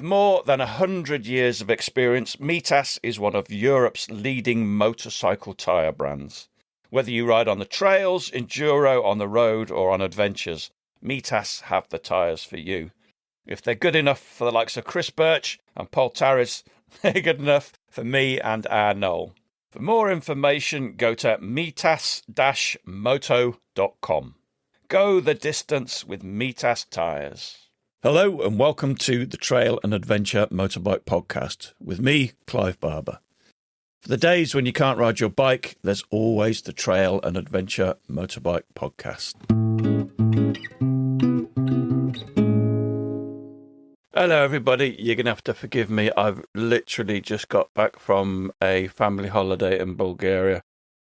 With more than 100 years of experience, Mitas is one of Europe's leading motorcycle tyre brands. Whether you ride on the trails, enduro, on the road, or on adventures, Mitas have the tyres for you. If they're good enough for the likes of Chris Birch and Paul Tarris, they're good enough for me and our Noel. For more information, go to mitas-moto.com. Go the distance with Mitas tyres. Hello and welcome to the Trail and Adventure Motorbike Podcast with me, Clive Barber. For the days when you can't ride your bike, there's always the Trail and Adventure Motorbike Podcast. Hello everybody, you're going to have to forgive me. I've literally just got back from a family holiday in Bulgaria.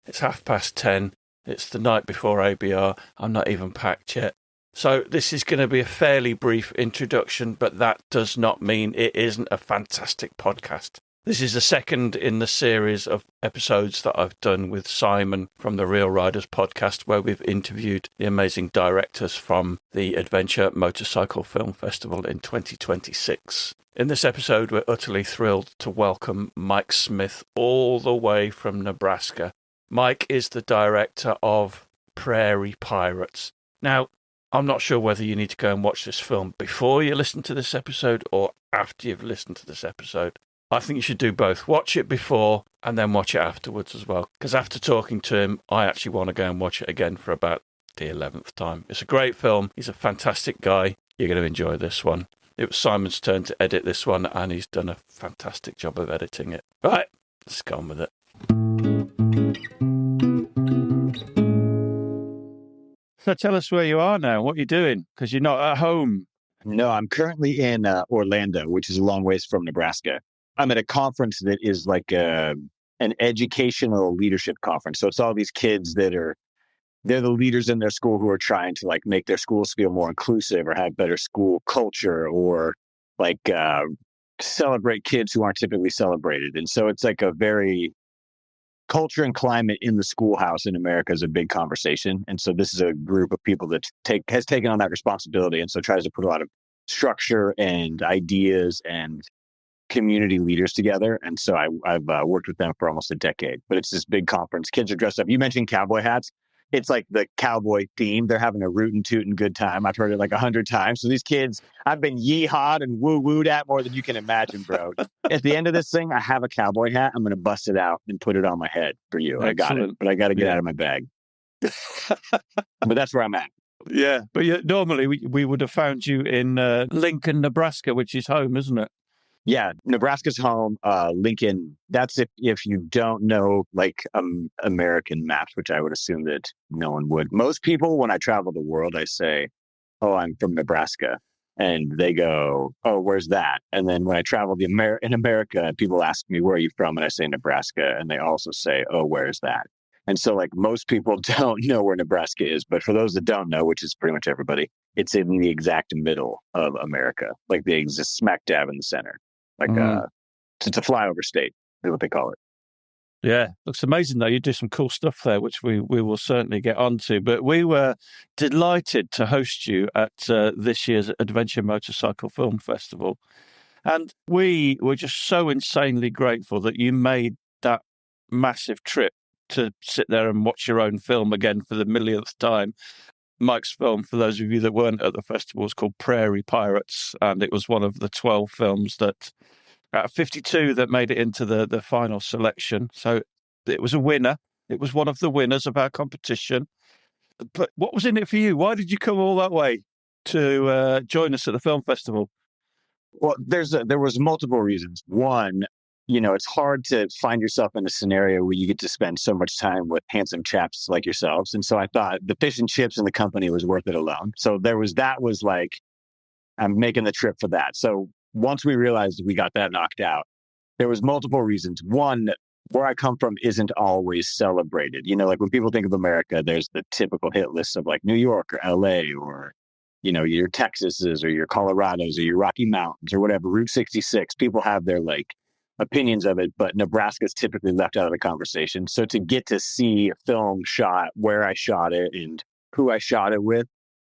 It's 10:30. It's the night before ABR. I'm not even packed yet. So this is going to be a fairly brief introduction, but that does not mean it isn't a fantastic podcast. This is the second in the series of episodes that I've done with Simon from the Real Riders podcast, where we've interviewed the amazing directors from the Adventure Motorcycle Film Festival in 2026. In this episode, we're utterly thrilled to welcome Mike Smith all the way from Nebraska. Mike is the director of Prairie Pirates. Now, I'm not sure whether you need to go and watch this film before you listen to this episode or after you've listened to this episode. I think you should do both. Watch it before and then watch it afterwards as well. Because after talking to him, I actually want to go and watch it again for about the 11th time. It's a great film. He's a fantastic guy. You're going to enjoy this one. It was Simon's turn to edit this one, and he's done a fantastic job of editing it. Right, let's go on with it. So tell us where you are now, what you're doing, because you're not at home. No, I'm currently in Orlando, which is a long ways from Nebraska. I'm at a conference that is like an educational leadership conference. So it's all these kids they're the leaders in their school who are trying to like make their schools feel more inclusive or have better school culture or like celebrate kids who aren't typically celebrated. And so it's like a very culture and climate in the schoolhouse in America is a big conversation. And so this is a group of people that has taken on that responsibility. And so tries to put a lot of structure and ideas and community leaders together. And so I've worked with them for almost a decade, but it's this big conference. Kids are dressed up. You mentioned cowboy hats. It's like the cowboy theme. They're having a rootin' tootin' good time. I've heard it like 100 times. So these kids, I've been yee-hawed and woo-wooed at more than you can imagine, bro. At the end of this thing, I have a cowboy hat. I'm going to bust it out and put it on my head for you. Excellent. I got it, but I got to get out of my bag. But that's where I'm at. Yeah, but normally we would have found you in Lincoln, Nebraska, which is home, isn't it? Yeah, Nebraska's home. Lincoln, that's if you don't know like American maps, which I would assume that no one would. Most people, when I travel the world, I say, oh, I'm from Nebraska. And they go, oh, where's that? And then when I travel in America, people ask me, where are you from? And I say Nebraska. And they also say, oh, where's that? And so like most people don't know where Nebraska is. But for those that don't know, which is pretty much everybody, it's in the exact middle of America. Like they exist smack dab in the center. Like it's a flyover state is what they call it. Yeah, looks amazing though. You do some cool stuff there, which we will certainly get onto. But we were delighted to host you at this year's Adventure Motorcycle Film Festival. And we were just so insanely grateful that you made that massive trip to sit there and watch your own film again for the millionth time. Mike's film, for those of you that weren't at the festival, was called Prairie Pirates, and it was one of the 12 films that, out of 52, that made it into the final selection. So it was a winner. It was one of the winners of our competition. But what was in it for you? Why did you come all that way to join us at the film festival? Well, there was multiple reasons. One, it's hard to find yourself in a scenario where you get to spend so much time with handsome chaps like yourselves. And so I thought the fish and chips in the company was worth it alone. So that was like, I'm making the trip for that. So once we realized we got that knocked out, there was multiple reasons. One, where I come from isn't always celebrated. Like when people think of America, there's the typical hit list of like New York or LA or, your Texases or your Colorados or your Rocky Mountains or whatever, Route 66. People have their like opinions of it, but Nebraska is typically left out of the conversation. So to get to see a film shot, where I shot it and who I shot it with,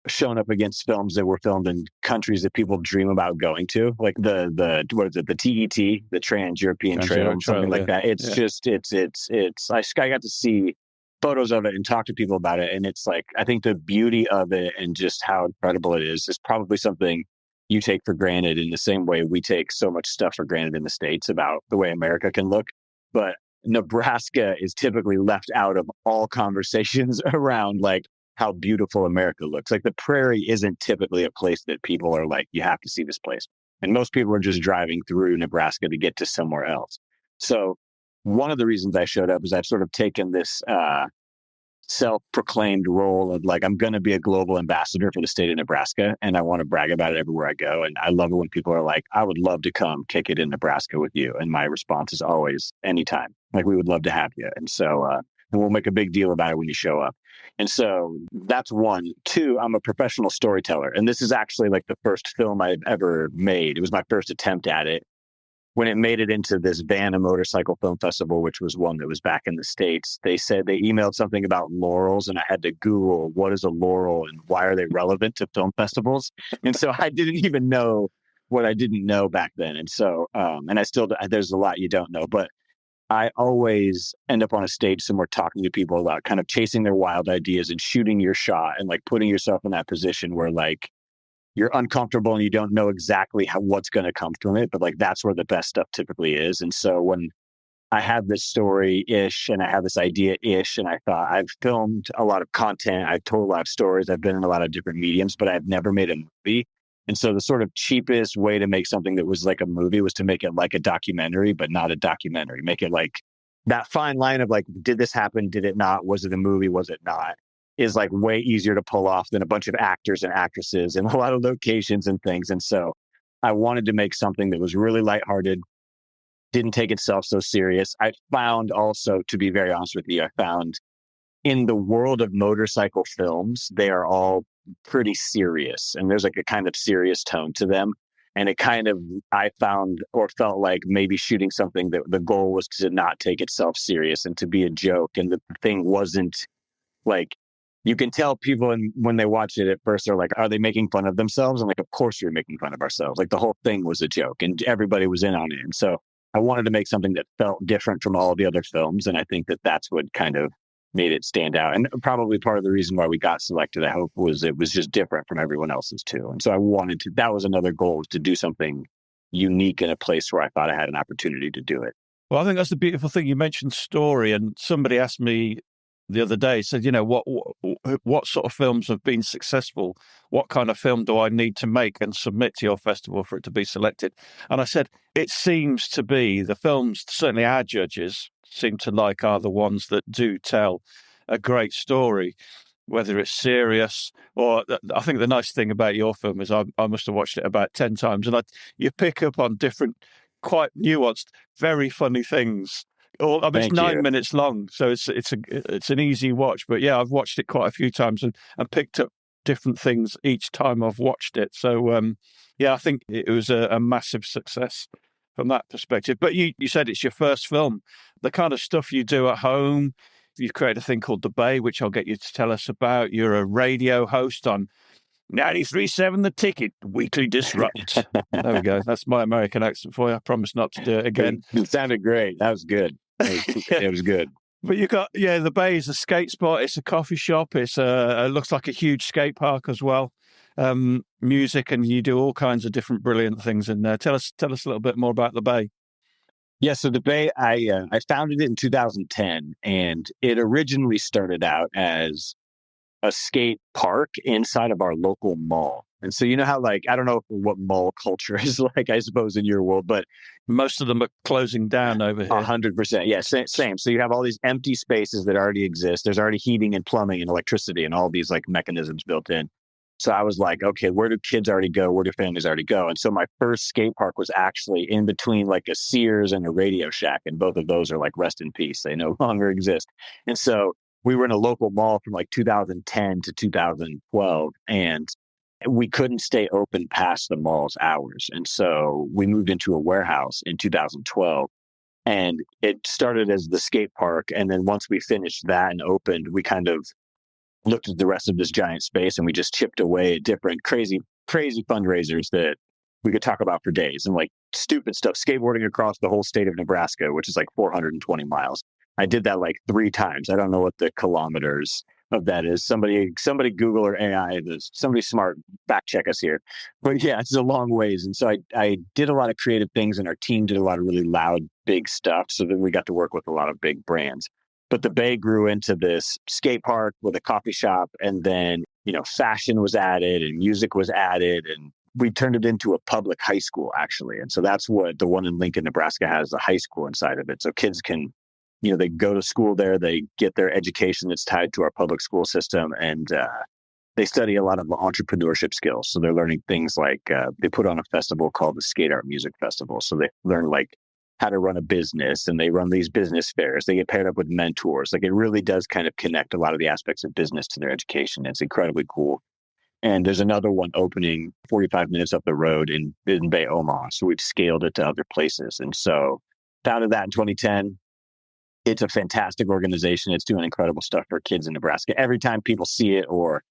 shown up against films that were filmed in countries that people dream about going to, like the what is it, the TET, the Trans-European Trail, something like that. It's just I got to see photos of it and talk to people about it, and it's like, I think the beauty of it and just how incredible it is probably something you take for granted in the same way we take so much stuff for granted in the States about the way America can look. But Nebraska is typically left out of all conversations around like how beautiful America looks. Like the prairie isn't typically a place that people are like, you have to see this place. And most people are just driving through Nebraska to get to somewhere else. So one of the reasons I showed up is I've sort of taken this self-proclaimed role of like, I'm going to be a global ambassador for the state of Nebraska, and I want to brag about it everywhere I go. And I love it when people are like, I would love to come kick it in Nebraska with you. And my response is always, anytime. Like, we would love to have you. And so, and we'll make a big deal about it when you show up. And so that's one. Two, I'm a professional storyteller. And this is actually like the first film I've ever made. It was my first attempt at it. When it made it into this Vahna Motorcycle Film Festival, which was one that was back in the States, they said they emailed something about laurels, and I had to Google what is a laurel and why are they relevant to film festivals. And so I didn't even know what I didn't know back then. And so, and I still, there's a lot you don't know, but I always end up on a stage somewhere talking to people about kind of chasing their wild ideas and shooting your shot and like putting yourself in that position where like, you're uncomfortable and you don't know exactly what's going to come from it, but like that's where the best stuff typically is. And so when I had this story-ish and I had this idea-ish, and I thought, I've filmed a lot of content, I've told a lot of stories, I've been in a lot of different mediums, but I've never made a movie. And so the sort of cheapest way to make something that was like a movie was to make it like a documentary, but not a documentary. Make it like that fine line of like, did this happen? Did it not? Was it a movie? Was it not? Is like way easier to pull off than a bunch of actors and actresses and a lot of locations and things. And so I wanted to make something that was really lighthearted, didn't take itself so serious. I found also, to be very honest with you, I found in the world of motorcycle films, they are all pretty serious and there's like a kind of serious tone to them. And it kind of, I found or felt like maybe shooting something that the goal was to not take itself serious and to be a joke. And the thing wasn't like, you can tell people when they watch it at first, they're like, are they making fun of themselves? I'm like, of course you're making fun of ourselves. Like the whole thing was a joke and everybody was in on it. And so I wanted to make something that felt different from all the other films. And I think that that's what kind of made it stand out. And probably part of the reason why we got selected, I hope, was it was just different from everyone else's too. And so I wanted to, that was another goal, to do something unique in a place where I thought I had an opportunity to do it. Well, I think that's the beautiful thing. You mentioned story, and somebody asked me the other day, said, you know, what sort of films have been successful? What kind of film do I need to make and submit to your festival for it to be selected? And I said, it seems to be the films, certainly our judges seem to like, are the ones that do tell a great story, whether it's serious or, I think the nice thing about your film is I must have watched it about 10 times, and you pick up on different, quite nuanced, very funny things. It's 9 minutes long, so it's an easy watch. But yeah, I've watched it quite a few times and picked up different things each time I've watched it. So yeah, I think it was a massive success from that perspective. But you said it's your first film. The kind of stuff you do at home, you've created a thing called The Bay, which I'll get you to tell us about. You're a radio host on 93.7 The Ticket, Weekly Disrupt. There we go. That's my American accent for you. I promise not to do it again. It sounded great. That was good. It was good. But you got, The Bay is a skate spot. It's a coffee shop. It looks like a huge skate park as well. Music, and you do all kinds of different brilliant things in there. Tell us a little bit more about The Bay. Yeah, so The Bay, I founded it in 2010, and it originally started out as a skate park inside of our local mall. And so you know how, like, I don't know what mall culture is like, I suppose, in your world, but most of them are closing down over here. 100%. Yeah, same. So you have all these empty spaces that already exist. There's already heating and plumbing and electricity and all these like mechanisms built in. So I was like, okay, where do kids already go? Where do families already go? And so my first skate park was actually in between like a Sears and a Radio Shack. And both of those are like rest in peace. They no longer exist. And so we were in a local mall from like 2010 to 2012, and we couldn't stay open past the mall's hours. And so we moved into a warehouse in 2012, and it started as the skate park. And then once we finished that and opened, we kind of looked at the rest of this giant space, and we just chipped away at different crazy fundraisers that we could talk about for days, and like stupid stuff, skateboarding across the whole state of Nebraska, which is like 420 miles. I did that like 3 times. I don't know what the kilometers of that is. Somebody Google or AI, somebody smart fact check us here. But yeah, it's a long ways. And so I did a lot of creative things, and our team did a lot of really loud, big stuff. So then we got to work with a lot of big brands. But the Bay grew into this skate park with a coffee shop, and then, fashion was added and music was added, and we turned it into a public high school, actually. And so that's what the one in Lincoln, Nebraska has, a high school inside of it. So kids can, they go to school there, they get their education that's tied to our public school system, and they study a lot of entrepreneurship skills. So they're learning things like they put on a festival called the Skate Art Music Festival. So they learn like how to run a business, and they run these business fairs. They get paired up with mentors. Like, it really does kind of connect a lot of the aspects of business to their education. It's incredibly cool. And there's another one opening 45 minutes up the road in Bay, Omaha. So we've scaled it to other places. And so founded that in 2010. It's a fantastic organization. It's doing incredible stuff for kids in Nebraska. Every time people see it or,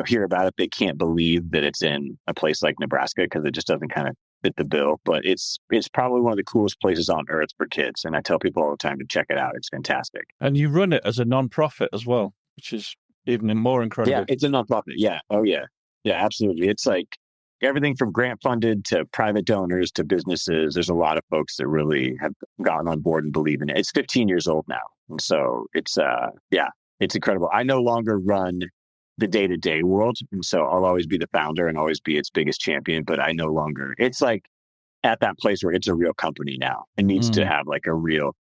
hear about it, they can't believe that it's in a place like Nebraska, because it just doesn't kind of fit the bill. But it's probably one of the coolest places on earth for kids. And I tell people all the time to check it out. It's fantastic. And you run it as a nonprofit as well, which is even more incredible. Yeah, it's a nonprofit. Yeah. Oh, yeah. Yeah, absolutely. It's like everything from grant funded to private donors to businesses. There's a lot of folks that really have gotten on board and believe in it. It's 15 years old now. And so it's incredible. I no longer run the day-to-day world. And so I'll always be the founder and always be its biggest champion, but it's like at that place where it's a real company now. It needs to have like a real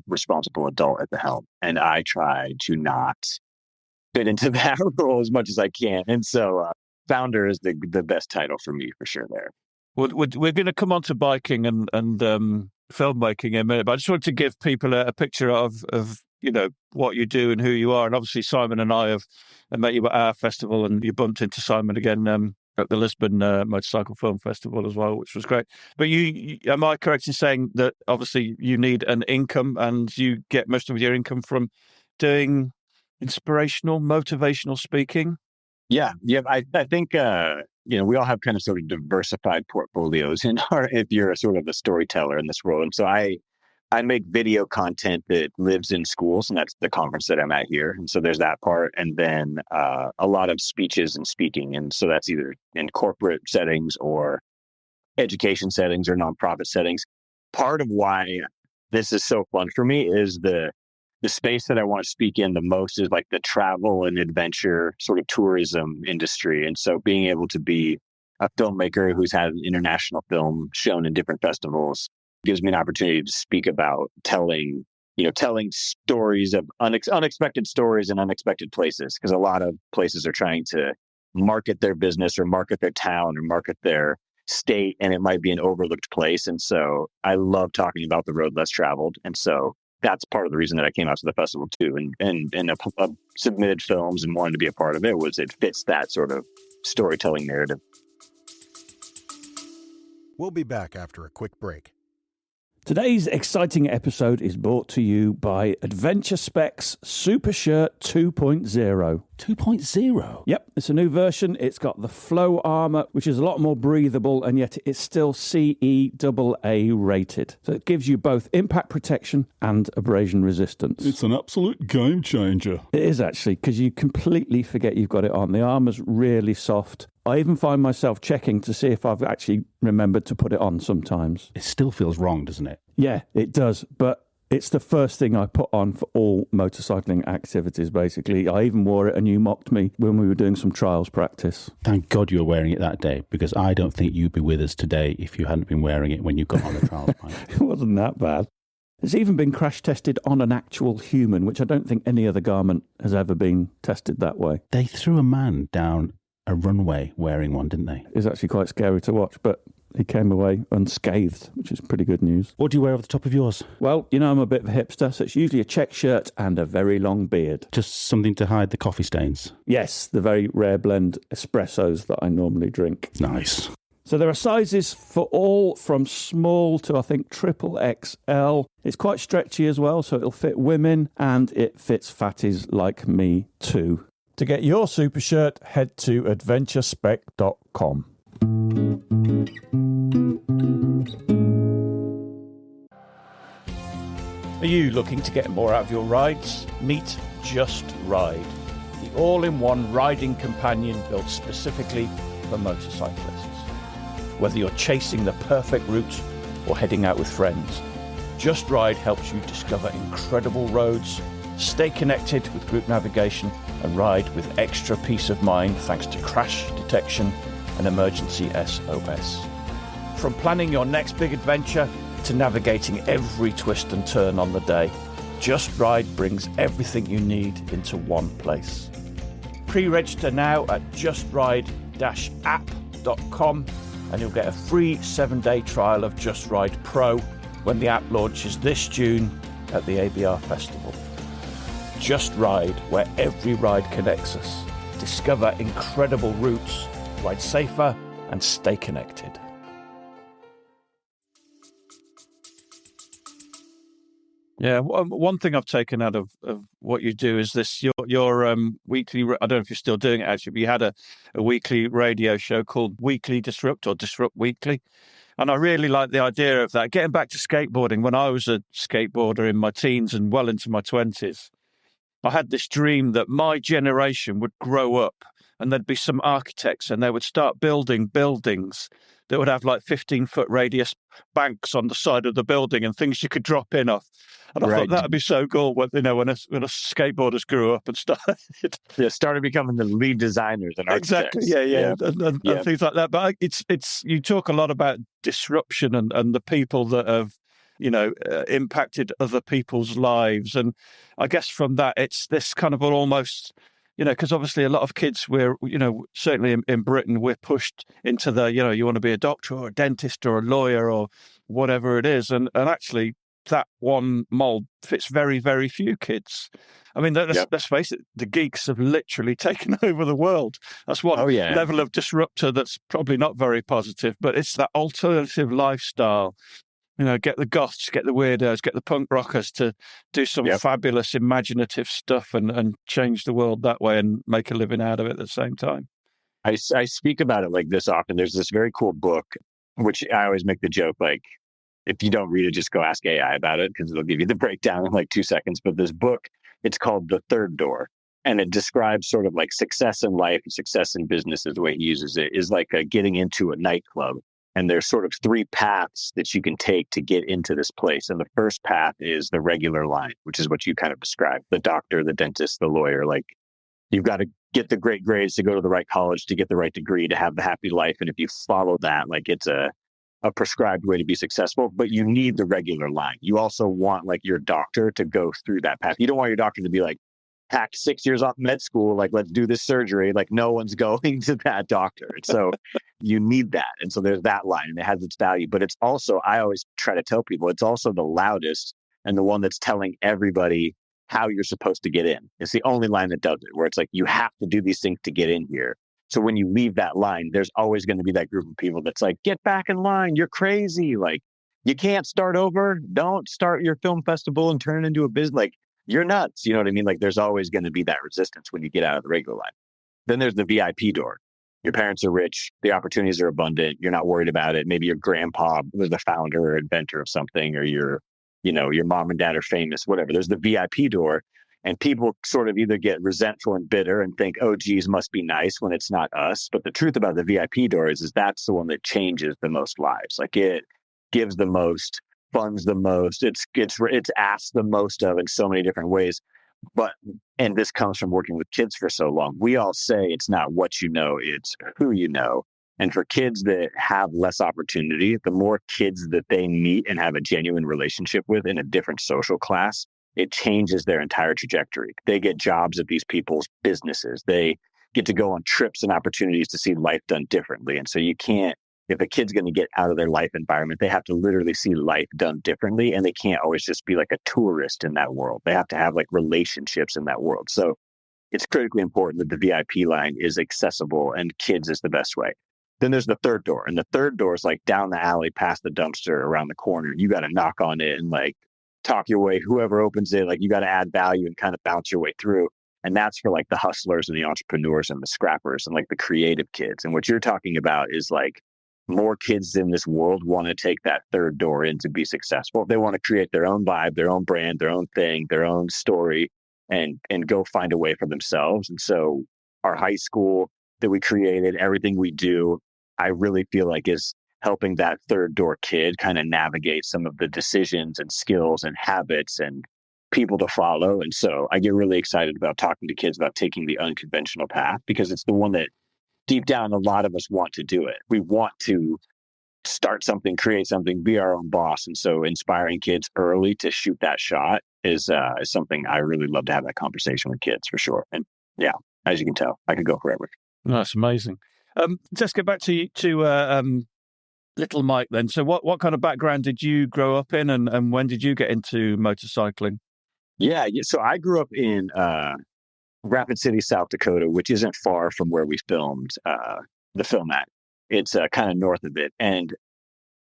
responsible adult at the helm. And I try to not fit into that role as much as I can. And so founder is the best title for me for sure there. We're going to come on to biking and filmmaking in a minute, but I just wanted to give people a picture of what you do and who you are. And obviously Simon and I have met you at our festival, and you bumped into Simon again at the Lisbon Motorcycle Film Festival as well, which was great. But you am I correct in saying that obviously you need an income, and you get most of your income from doing inspirational, motivational speaking? Yeah. I think, we all have kind of sort of diversified portfolios if you're a sort of a storyteller in this world. And so I make video content that lives in schools, and that's the conference that I'm at here. And so there's that part. And then a lot of speeches and speaking. And so that's either in corporate settings or education settings or nonprofit settings. Part of why this is so fun for me is the space that I want to speak in the most is like the travel and adventure sort of tourism industry. And so being able to be a filmmaker who's had an international film shown in different festivals gives me an opportunity to speak about telling stories of unexpected stories in unexpected places. Because a lot of places are trying to market their business or market their town or market their state, and it might be an overlooked place. And so I love talking about the road less traveled. And so that's part of the reason that I came out to the festival too, and submitted films and wanted to be a part of it, was it fits that sort of storytelling narrative. We'll be back after a quick break. Today's exciting episode is brought to you by Adventure Specs Super Shirt 2.0. 2.0? Yep, it's a new version. It's got the flow armor, which is a lot more breathable, and yet it's still CE AA rated. So it gives you both impact protection and abrasion resistance. It's an absolute game changer. It is actually, because you completely forget you've got it on. The armor's really soft. I even find myself checking to see if I've actually remembered to put it on sometimes. It still feels wrong, doesn't it? Yeah, it does. But it's the first thing I put on for all motorcycling activities, basically. I even wore it and you mocked me when we were doing some trials practice. Thank God you were wearing it that day, because I don't think you'd be with us today if you hadn't been wearing it when you got on the trials bike. It wasn't that bad. It's even been crash tested on an actual human, which I don't think any other garment has ever been tested that way. They threw a man down a runway wearing one, didn't they? It's actually quite scary to watch, but he came away unscathed, which is pretty good news. What do you wear over the top of yours? Well, I'm a bit of a hipster, so it's usually a check shirt and a very long beard. Just something to hide the coffee stains? Yes, the very rare blend espressos that I normally drink. Nice. So there are sizes for all from small to, I think, triple XL. It's quite stretchy as well, so it'll fit women, and it fits fatties like me too. To get your super shirt, head to adventurespec.com. Are you looking to get more out of your rides? Meet Just Ride, the all-in-one riding companion built specifically for motorcyclists. Whether you're chasing the perfect route or heading out with friends, Just Ride helps you discover incredible roads, stay connected with group navigation, and ride with extra peace of mind thanks to crash detection and emergency SOS. From planning your next big adventure to navigating every twist and turn on the day, Just Ride brings everything you need into one place. Pre-register now at justride-app.com and you'll get a free 7-day trial of Just Ride Pro when the app launches this June at the ABR Festival. Just Ride, where every ride connects us. Discover incredible routes, ride safer, and stay connected. Yeah, one thing I've taken out of what you do is this, your weekly, I don't know if you're still doing it actually, but you had a weekly radio show called Weekly Disrupt or Disrupt Weekly. And I really like the idea of that. Getting back to skateboarding, when I was a skateboarder in my teens and well into my 20s, I had this dream that my generation would grow up and there'd be some architects and they would start building buildings that would have like 15-foot radius banks on the side of the building and things you could drop in off. And I thought that would be so cool when us skateboarders grew up and started. Started becoming the lead designers and architects. Exactly, yeah. And things like that. But it's you talk a lot about disruption and the people that have, impacted other people's lives. And I guess from that, it's this kind of almost, because obviously a lot of kids, we're, certainly in Britain, we're pushed into the, you want to be a doctor or a dentist or a lawyer or whatever it is. And actually, that one mold fits very, very few kids. I mean, let's face it, the geeks have literally taken over the world. That's one level of disruptor that's probably not very positive, but it's that alternative lifestyle. Get the goths, get the weirdos, get the punk rockers to do some fabulous imaginative stuff and change the world that way and make a living out of it at the same time. I speak about it like this often. There's this very cool book, which I always make the joke, like, if you don't read it, just go ask AI about it because it'll give you the breakdown in like 2 seconds. But this book, it's called The Third Door. And it describes sort of like success in life and success in business, is the way he uses it, is like getting into a nightclub. And there's sort of 3 paths that you can take to get into this place. And the first path is the regular line, which is what you kind of described. The doctor, the dentist, the lawyer. Like, you've got to get the great grades to go to the right college, to get the right degree, to have the happy life. And if you follow that, like, it's a prescribed way to be successful, but you need the regular line. You also want like your doctor to go through that path. You don't want your doctor to be like, hacked 6 years off med school, like, let's do this surgery. Like, no one's going to that doctor. And so you need that. And so there's that line and it has its value, but it's also, I always try to tell people, it's also the loudest and the one that's telling everybody how you're supposed to get in. It's the only line that does it, where it's like, you have to do these things to get in here. So when you leave that line, there's always going to be that group of people that's like, get back in line. You're crazy. Like, you can't start over. Don't start your film festival and turn it into a business. Like, you're nuts. You know what I mean? Like, there's always going to be that resistance when you get out of the regular line. Then there's the VIP door. Your parents are rich. The opportunities are abundant. You're not worried about it. Maybe your grandpa was the founder or inventor of something, or your mom and dad are famous, whatever. There's the VIP door. And people sort of either get resentful and bitter and think, oh, geez, must be nice when it's not us. But the truth about the VIP door is that's the one that changes the most lives. Like, it gives the most, funds the most, it's asked the most of in so many different ways. And this comes from working with kids for so long. We all say it's not what you know, it's who you know. And for kids that have less opportunity, the more kids that they meet and have a genuine relationship with in a different social class, it changes their entire trajectory. They get jobs at these people's businesses. They get to go on trips and opportunities to see life done differently. And so you can't, if a kid's going to get out of their life environment, they have to literally see life done differently. And they can't always just be like a tourist in that world. They have to have like relationships in that world. So it's critically important that the VIP line is accessible, and kids is the best way. Then there's the third door. And the third door is like down the alley, past the dumpster, around the corner. You got to knock on it and like talk your way, whoever opens it, like, you got to add value and kind of bounce your way through. And that's for like the hustlers and the entrepreneurs and the scrappers and like the creative kids. And what you're talking about is like more kids in this world want to take that third door in to be successful. They want to create their own vibe, their own brand, their own thing, their own story, and go find a way for themselves. And so our high school that we created, everything we do, I really feel like is helping that third door kid kind of navigate some of the decisions and skills and habits and people to follow. And so I get really excited about talking to kids about taking the unconventional path, because it's the one that deep down, a lot of us want to do it. We want to start something, create something, be our own boss. And so inspiring kids early to shoot that shot is something I really love to have that conversation with kids, for sure. And yeah, as you can tell, I could go forever. No, that's amazing. Let's get back to little Mike then. So what kind of background did you grow up in, and when did you get into motorcycling? Yeah. So I grew up in Rapid City, South Dakota, which isn't far from where we filmed the film at. It's kind of north of it. And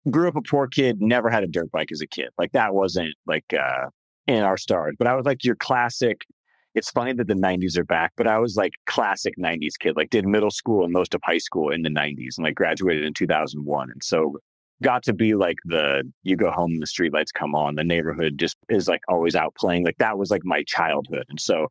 grew up a poor kid, never had a dirt bike as a kid. Like that wasn't like in our stars. But I was like your classic. It's funny that the 90s are back, but I was like classic 90s kid, like did middle school and most of high school in the 90s and like graduated in 2001. And so got to be like you go home and the streetlights come on, the neighborhood just is like always out playing. Like that was like my childhood. And so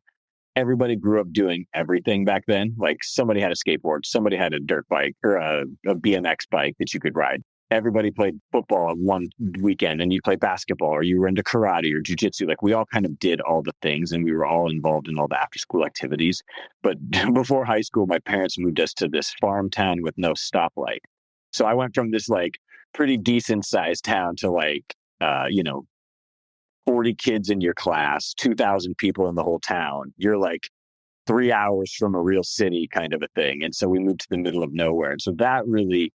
everybody grew up doing everything back then. Like somebody had a skateboard, somebody had a dirt bike or a BMX bike that you could ride. Everybody played football one weekend, and you played basketball, or you were into karate or jujitsu. Like we all kind of did all the things, and we were all involved in all the after school activities. But before high school, my parents moved us to this farm town with no stoplight. So I went from this like pretty decent sized town to like, 40 kids in your class, 2,000 people in the whole town. You're like 3 hours from a real city kind of a thing. And so we moved to the middle of nowhere. And so that really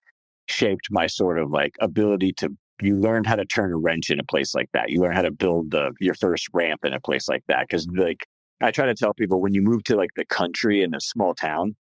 shaped my sort of like ability you learned how to turn a wrench in a place like that. You learn how to build your first ramp in a place like that. Cause like, I try to tell people when you move to like the country in a small town,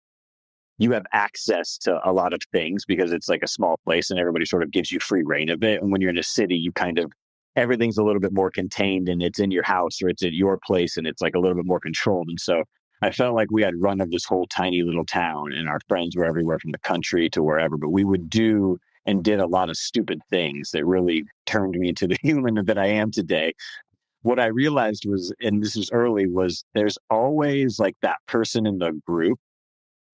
you have access to a lot of things because it's like a small place and everybody sort of gives you free reign of it. And when you're in a city, you kind of, everything's a little bit more contained and it's in your house or it's at your place and it's like a little bit more controlled. And so I felt like we had run of this whole tiny little town and our friends were everywhere from the country to wherever, but we would do and did a lot of stupid things that really turned me into the human that I am today. What I realized was, and this was early, was there's always like that person in the group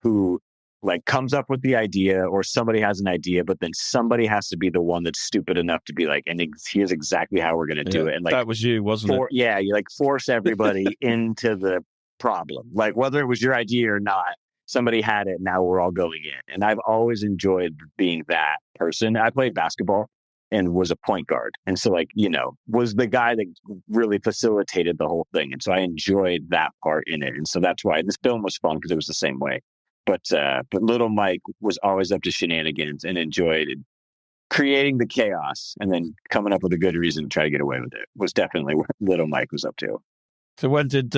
who like comes up with the idea or somebody has an idea, but then somebody has to be the one that's stupid enough to be like, and here's exactly how we're going to do it. And like, that was you, wasn't it? Yeah. You like force everybody into the problem, like whether it was your idea or not, somebody had it. Now we're all going in. And I've always enjoyed being that person. I played basketball and was a point guard. And so like, was the guy that really facilitated the whole thing. And so I enjoyed that part in it. And so that's why this film was fun, because it was the same way. But little Mike was always up to shenanigans and enjoyed creating the chaos and then coming up with a good reason to try to get away with it was definitely what little Mike was up to. So when did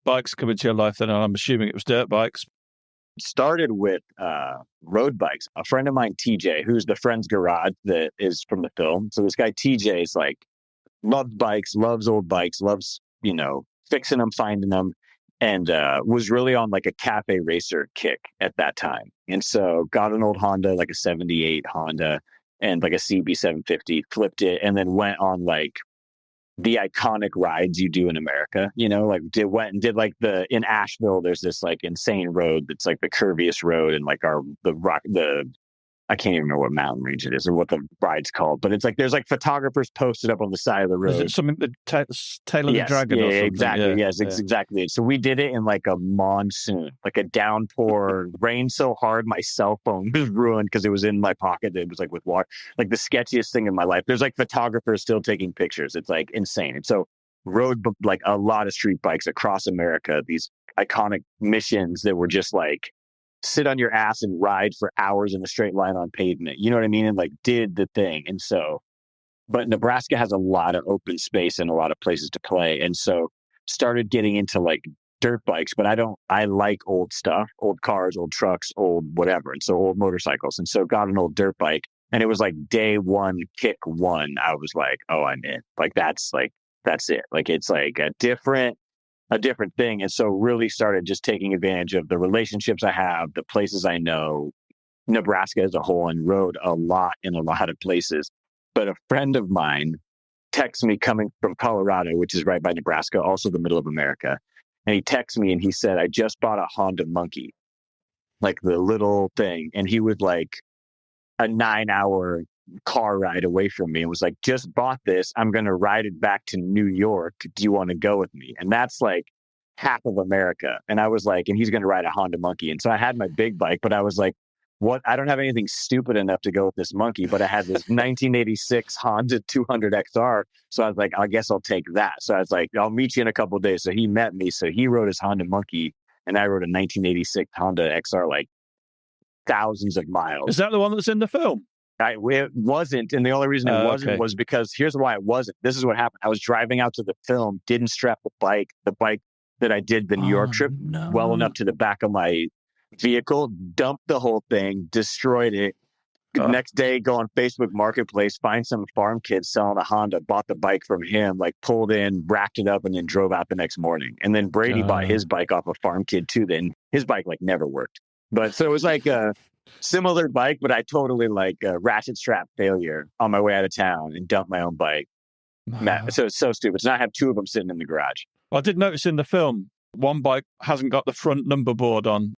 bikes come into your life then? I'm assuming it was dirt bikes. Started with road bikes. A friend of mine, TJ, who's the friend's garage that is from the film. So this guy, TJ, is like, loves bikes, loves old bikes, loves, fixing them, finding them, and was really on like a cafe racer kick at that time. And so got an old Honda, like a 78 Honda and like a CB750, flipped it, and then went on like the iconic rides you do in America, like did like in Asheville, there's this like insane road that's like the curviest road and like I can't even remember what mountain range it is or what the ride's called, but it's like there's like photographers posted up on the side of the road. Is it something that Tail of the Dragon? Yeah, or something? exactly. Yes, it's exactly it. So we did it in like a monsoon, like a downpour, rained so hard my cell phone was ruined because it was in my pocket. It was like with water, like the sketchiest thing in my life. There's like photographers still taking pictures. It's like insane. And so rode like a lot of street bikes across America, these iconic missions that were just like, sit on your ass and ride for hours in a straight line on pavement. You know what I mean? And like did the thing. And so, but Nebraska has a lot of open space and a lot of places to play. And so started getting into like dirt bikes, but I like old stuff, old cars, old trucks, old whatever. And so old motorcycles. And so got an old dirt bike, and it was like day one, kick one. I was like, oh, I'm in. Like, that's it. Like, it's like a different, a different thing. And so really started just taking advantage of the relationships I have, the places I know, Nebraska as a whole, and rode a lot in a lot of places. But a friend of mine texts me coming from Colorado, which is right by Nebraska, also the middle of America. And he texts me and he said, I just bought a Honda Monkey, like the little thing. And he was like a 9-hour car ride away from me and was like, just bought this. I'm going to ride it back to New York. Do you want to go with me? And that's like half of America. And I was like, and he's going to ride a Honda Monkey. And so I had my big bike, but I was like, what? I don't have anything stupid enough to go with this monkey, but I had this 1986 Honda 200 XR. So I was like, I guess I'll take that. So I was like, I'll meet you in a couple of days. So he met me. So he rode his Honda Monkey and I rode a 1986 Honda XR, like thousands of miles. Is that the one that's in the film? It wasn't. And the only reason it wasn't was because here's why it wasn't. This is what happened. I was driving out to the film, didn't strap the bike that I did the New York trip well enough to the back of my vehicle, dumped the whole thing, destroyed it. Next day, go on Facebook Marketplace, find some farm kid selling a Honda, bought the bike from him, like pulled in, racked it up, and then drove out the next morning. And then Brady bought his bike off a farm kid too. Then his bike like never worked. But so it was like a similar bike, but I totally like a ratchet strap failure on my way out of town and dumped my own bike. So it's so stupid. So now I have two of them sitting in the garage. I did notice in the film, one bike hasn't got the front number board on.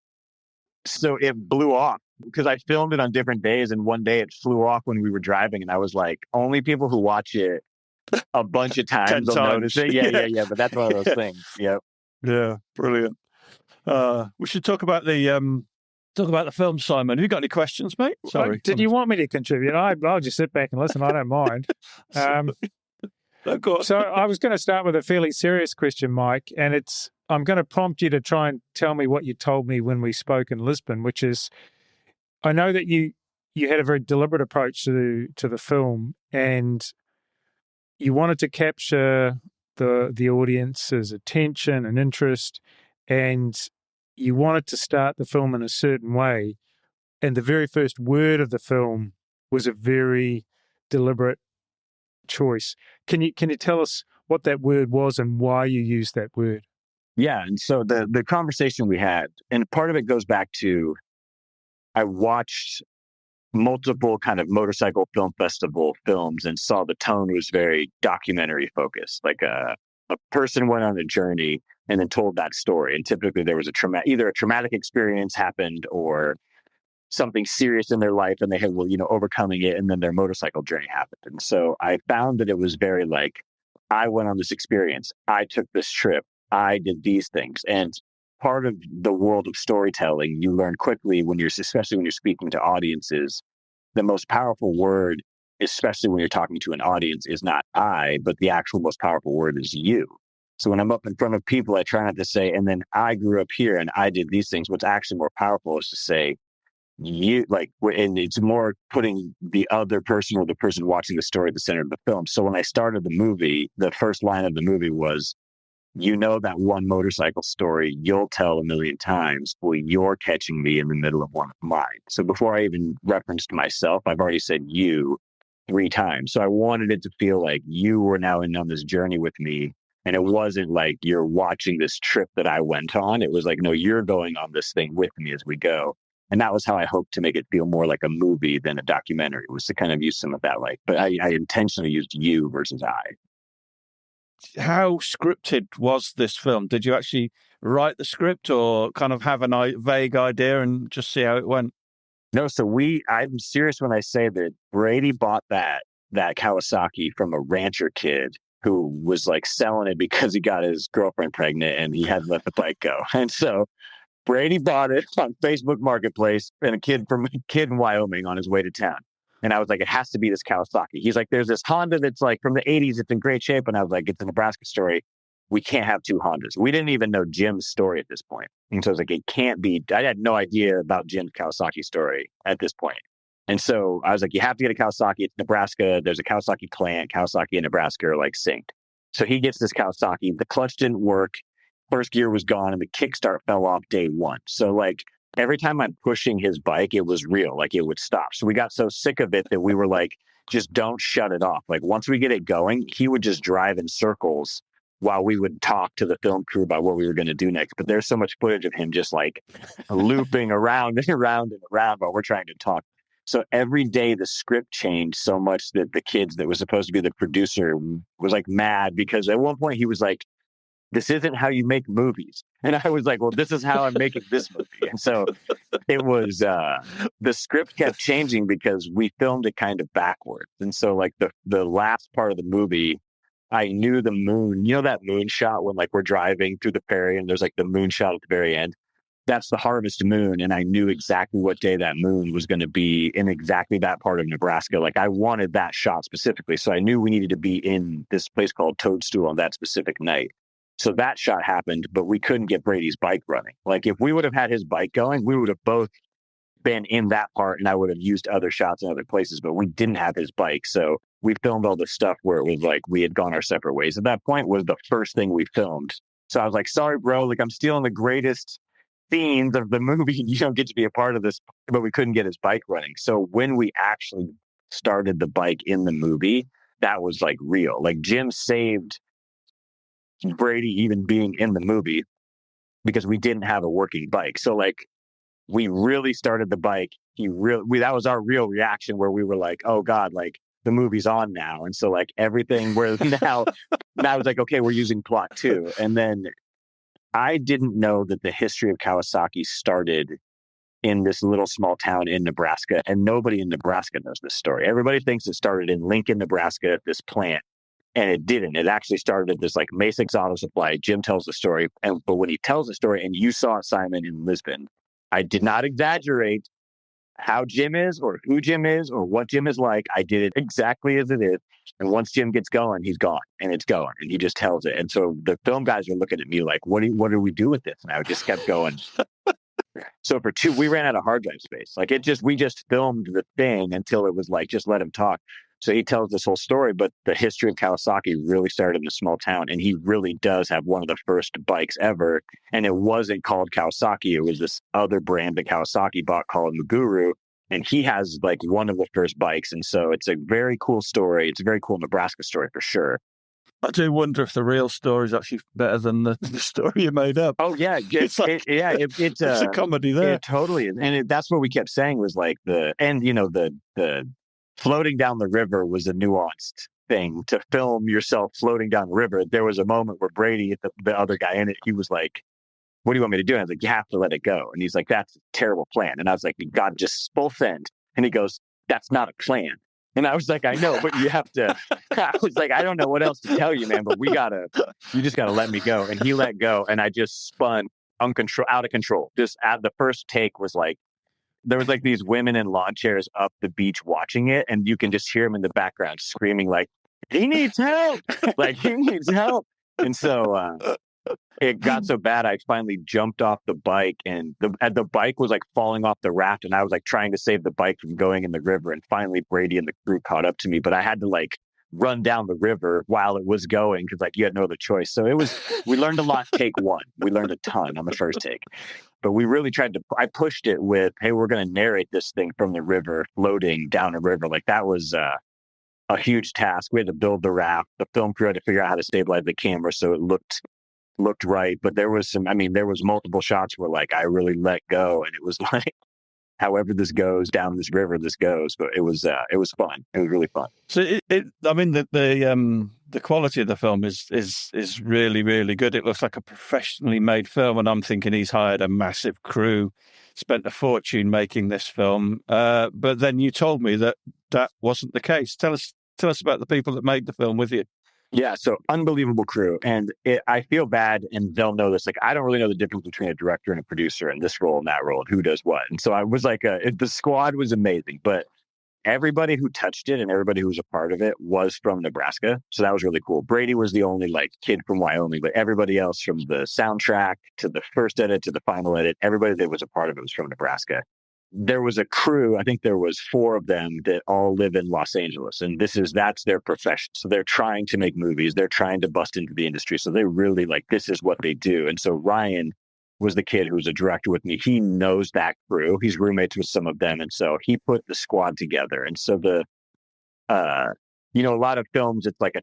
So it blew off because I filmed it on different days. And one day it flew off when we were driving. And I was like, only people who watch it a bunch of times will notice it. Yeah. But that's one of those things. Yep. Yeah. Brilliant. We should talk about the film, Simon. Have you got any questions, mate? Sorry. Did you want me to contribute? I'll just sit back and listen. I don't mind. So I was going to start with a fairly serious question, Mike, and I'm going to prompt you to try and tell me what you told me when we spoke in Lisbon, which is, I know that you had a very deliberate approach to the film, and you wanted to capture the audience's attention and interest, and you wanted to start the film in a certain way. And the very first word of the film was a very deliberate choice. Can you tell us what that word was and why you used that word? Yeah. And so the conversation we had, and part of it goes back to, I watched multiple kind of motorcycle film festival films and saw the tone was very documentary focused. Like a person went on a journey and then told that story. And typically there was either a traumatic experience happened or something serious in their life and they had, overcoming it. And then their motorcycle journey happened. And so I found that it was very like, I went on this experience. I took this trip. I did these things. And part of the world of storytelling, you learn quickly especially when you're speaking to audiences, the most powerful word, especially when you're talking to an audience, is not I, but the actual most powerful word is you. So when I'm up in front of people, I try not to say, and then I grew up here and I did these things. What's actually more powerful is to say, you, like, and it's more putting the other person or the person watching the story at the center of the film. So when I started the movie, the first line of the movie was, that one motorcycle story you'll tell a million times. Well, you're catching me in the middle of one of mine. So before I even referenced myself, I've already said you 3 times. So I wanted it to feel like you were now in on this journey with me. And it wasn't like you're watching this trip that I went on. It was like, no, you're going on this thing with me as we go. And that was how I hoped to make it feel more like a movie than a documentary, was to kind of use some of that. But I intentionally used you versus I. How scripted was this film? Did you actually write the script or kind of have a vague idea and just see how it went? No, so I'm serious when I say that Brady bought that Kawasaki from a rancher kid who was like selling it because he got his girlfriend pregnant and he hadn't let the bike go. And so Brady bought it on Facebook Marketplace, and a kid in Wyoming on his way to town. And I was like, it has to be this Kawasaki. He's like, there's this Honda that's like from the 80s. It's in great shape. And I was like, it's a Nebraska story. We can't have 2 Hondas. We didn't even know Jim's story at this point. And so I was like, it can't be. I had no idea about Jim's Kawasaki story at this point. And so I was like, you have to get a Kawasaki. It's Nebraska. There's a Kawasaki plant. Kawasaki and Nebraska are like synced. So he gets this Kawasaki. The clutch didn't work. First gear was gone and the kickstart fell off day 1. So like, every time I'm pushing his bike, it was real, like it would stop. So we got so sick of it that we were like, just don't shut it off. Like once we get it going, he would just drive in circles while we would talk to the film crew about what we were going to do next. But there's so much footage of him just like looping around and around and around while we're trying to talk. So every day the script changed so much that the kids that was supposed to be the producer was like mad, because at one point he was like, "This isn't how you make movies." And I was like, "Well, this is how I'm making this movie." And so it was, the script kept changing because we filmed it kind of backwards. And so like the last part of the movie, I knew the moon, that moon shot when like we're driving through the prairie and there's like the moon shot at the very end. That's the harvest moon. And I knew exactly what day that moon was going to be in exactly that part of Nebraska. Like I wanted that shot specifically. So I knew we needed to be in this place called Toadstool on that specific night. So that shot happened, but we couldn't get Brady's bike running. Like if we would have had his bike going, we would have both been in that part and I would have used other shots in other places, but we didn't have his bike. So we filmed all the stuff where it was like we had gone our separate ways. At that point was the first thing we filmed. So I was like, "Sorry, bro, like I'm stealing the greatest scenes of the movie and you don't get to be a part of this," but we couldn't get his bike running. So when we actually started the bike in the movie, that was like real. Like Jim saved Brady even being in the movie because we didn't have a working bike. So like we really started the bike. That was our real reaction, where we were like, "Oh God, like the movie's on now." And so like everything where now it's like, okay, we're using plot too. And then I didn't know that the history of Kawasaki started in this little small town in Nebraska, and nobody in Nebraska knows this story. Everybody thinks it started in Lincoln, Nebraska, at this plant, and it didn't. It actually started at this like Masix Auto Supply. Jim tells the story, but when he tells the story, and you saw it, Simon, in Lisbon, I did not exaggerate how Jim is or who Jim is or what Jim is like. I did it exactly as it is. And once Jim gets going, he's gone, and it's going, and he just tells it. And so the film guys were looking at me like, what do we do with this? And I just kept going. So we ran out of hard drive space. Like we just filmed the thing until it was like, just let him talk. So he tells this whole story, but the history of Kawasaki really started in a small town, and he really does have one of the first bikes ever. And it wasn't called Kawasaki. It was this other brand that Kawasaki bought called Muguru. And he has like one of the first bikes. And so it's a very cool story. It's a very cool Nebraska story for sure. I do wonder if the real story is actually better than the story you made up. Oh yeah, it's a comedy there. It totally is, and that's what we kept saying was like the floating down the river was a nuanced thing to film yourself floating down the river. There was a moment where Brady, the other guy in it, he was like, "What do you want me to do?" And I was like, "You have to let it go." And he's like, "That's a terrible plan." And I was like, "God, just full send." And he goes, "That's not a plan." And I was like, "I know, but you have to." I was like, "I don't know what else to tell you, man, but you just gotta let me go." And he let go, and I just spun out of control. Just at the first take was like, there was like these women in lawn chairs up the beach watching it, and you can just hear them in the background screaming like, "He needs help!" Like he needs help. And so it got so bad, I finally jumped off the bike, and the bike was like falling off the raft, and I was like trying to save the bike from going in the river. And finally, Brady and the crew caught up to me, but I had to like run down the river while it was going because like you had no other choice. So we learned a lot. Take one, we learned a ton on the first take, but we really I pushed it with, "Hey, we're going to narrate this thing from the river, floating down a river." Like that was a huge task. We had to build the raft. The film crew had to figure out how to stabilize the camera so it looked right. But there was multiple shots where like I really let go, and it was like, however this goes down this river, this goes. But it was fun. It was really fun. So the quality of the film is really, really good. It looks like a professionally made film, and I'm thinking he's hired a massive crew, spent a fortune making this film. But then you told me that wasn't the case. Tell us about the people that made the film with you. Yeah, so unbelievable crew. And I feel bad, and they'll know this. Like, I don't really know the difference between a director and a producer in this role and that role and who does what. And so I was like, the squad was amazing, but everybody who touched it and everybody who was a part of it was from Nebraska. So that was really cool. Brady was the only like kid from Wyoming, but everybody else, from the soundtrack to the first edit to the final edit, everybody that was a part of it was from Nebraska. There was a crew, I think there was 4 of them that all live in Los Angeles, and that's their profession. So they're trying to make movies. They're trying to bust into the industry. So they really like, this is what they do. And so Ryan was the kid who was a director with me. He knows that crew. He's roommates with some of them. And so he put the squad together. And so a lot of films, it's like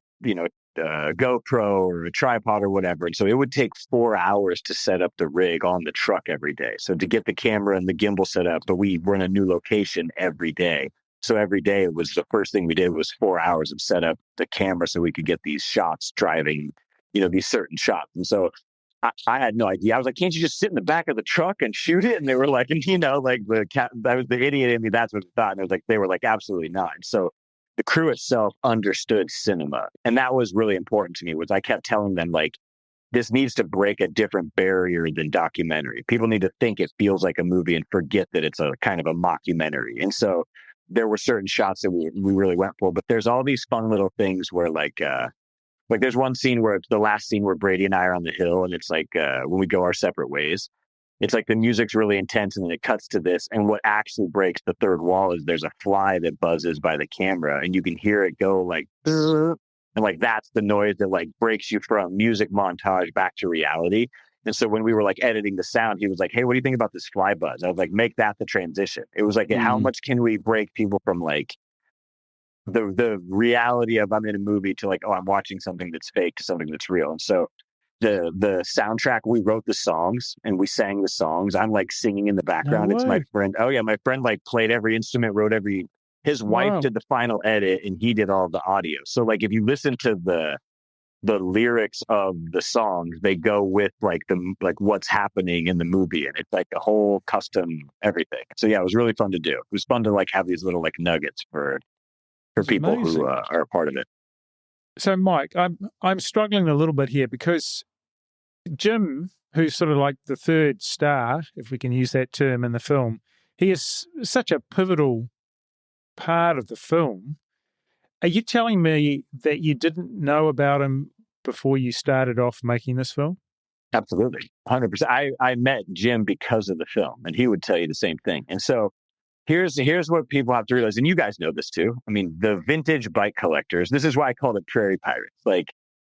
GoPro or a tripod or whatever. And so it would take 4 hours to set up the rig on the truck every day. So to get the camera and the gimbal set up, but we were in a new location every day. So every day it was the first thing we did was 4 hours of set up the camera so we could get these shots driving, these certain shots. And so I had no idea. I was like, can't you just sit in the back of the truck and shoot it? And they were like, like that was the idiot in me. That's what I thought. And they were like, absolutely not. And so the crew itself understood cinema. And that was really important to me, was I kept telling them, like, this needs to break a different barrier than documentary. People need to think it feels like a movie and forget that it's a kind of a mockumentary. And so there were certain shots that we really went for, but there's all these fun little things where like there's one scene where it's the last scene where Brady and I are on the hill, and it's like when we go our separate ways, it's like the music's really intense and then it cuts to this. And what actually breaks the third wall is there's a fly that buzzes by the camera and you can hear it go like, and like that's the noise that like breaks you from music montage back to reality. And so when we were like editing the sound, he was like, hey, what do you think about this fly buzz? I was like, make that the transition. It was like, how much can we break people from like the reality of I'm in a movie to like, oh, I'm watching something that's fake to something that's real. And so the soundtrack, we wrote the songs and we sang the songs. I'm like singing in the background. No it's way. my friend. Oh yeah. My friend like played every instrument, wrote his wife Wow. did the final edit and he did all the audio. So like if you listen to the lyrics of the songs, they go with like what's happening in the movie. And it's like a whole custom everything. So yeah, it was really fun to do. It was fun to like have these little like nuggets for That's people amazing. who are a part of it. So, Mike, I'm struggling a little bit here because Jim, who's sort of like the third star, if we can use that term in the film, he is such a pivotal part of the film. Are you telling me that you didn't know about him before you started off making this film? Absolutely. 100%. I met Jim because of the film, and he would tell you the same thing. And so here's what people have to realize, and you guys know this too. I mean, the vintage bike collectors, this is why I called it Prairie Pirates. Like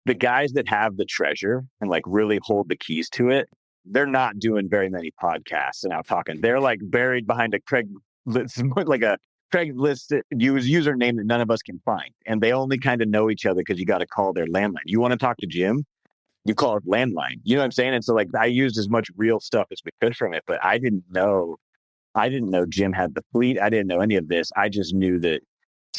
the guys that have the treasure and like really hold the keys to it, they're not doing very many podcasts and out talking. They're like buried behind a Craigslist, like a Craigslist username that none of us can find. And they only kind of know each other because you got to call their landline. You want to talk to Jim? You call it landline. You know what I'm saying? And so like I used as much real stuff as we could from it, but I didn't know Jim had the fleet. I didn't know any of this. I just knew that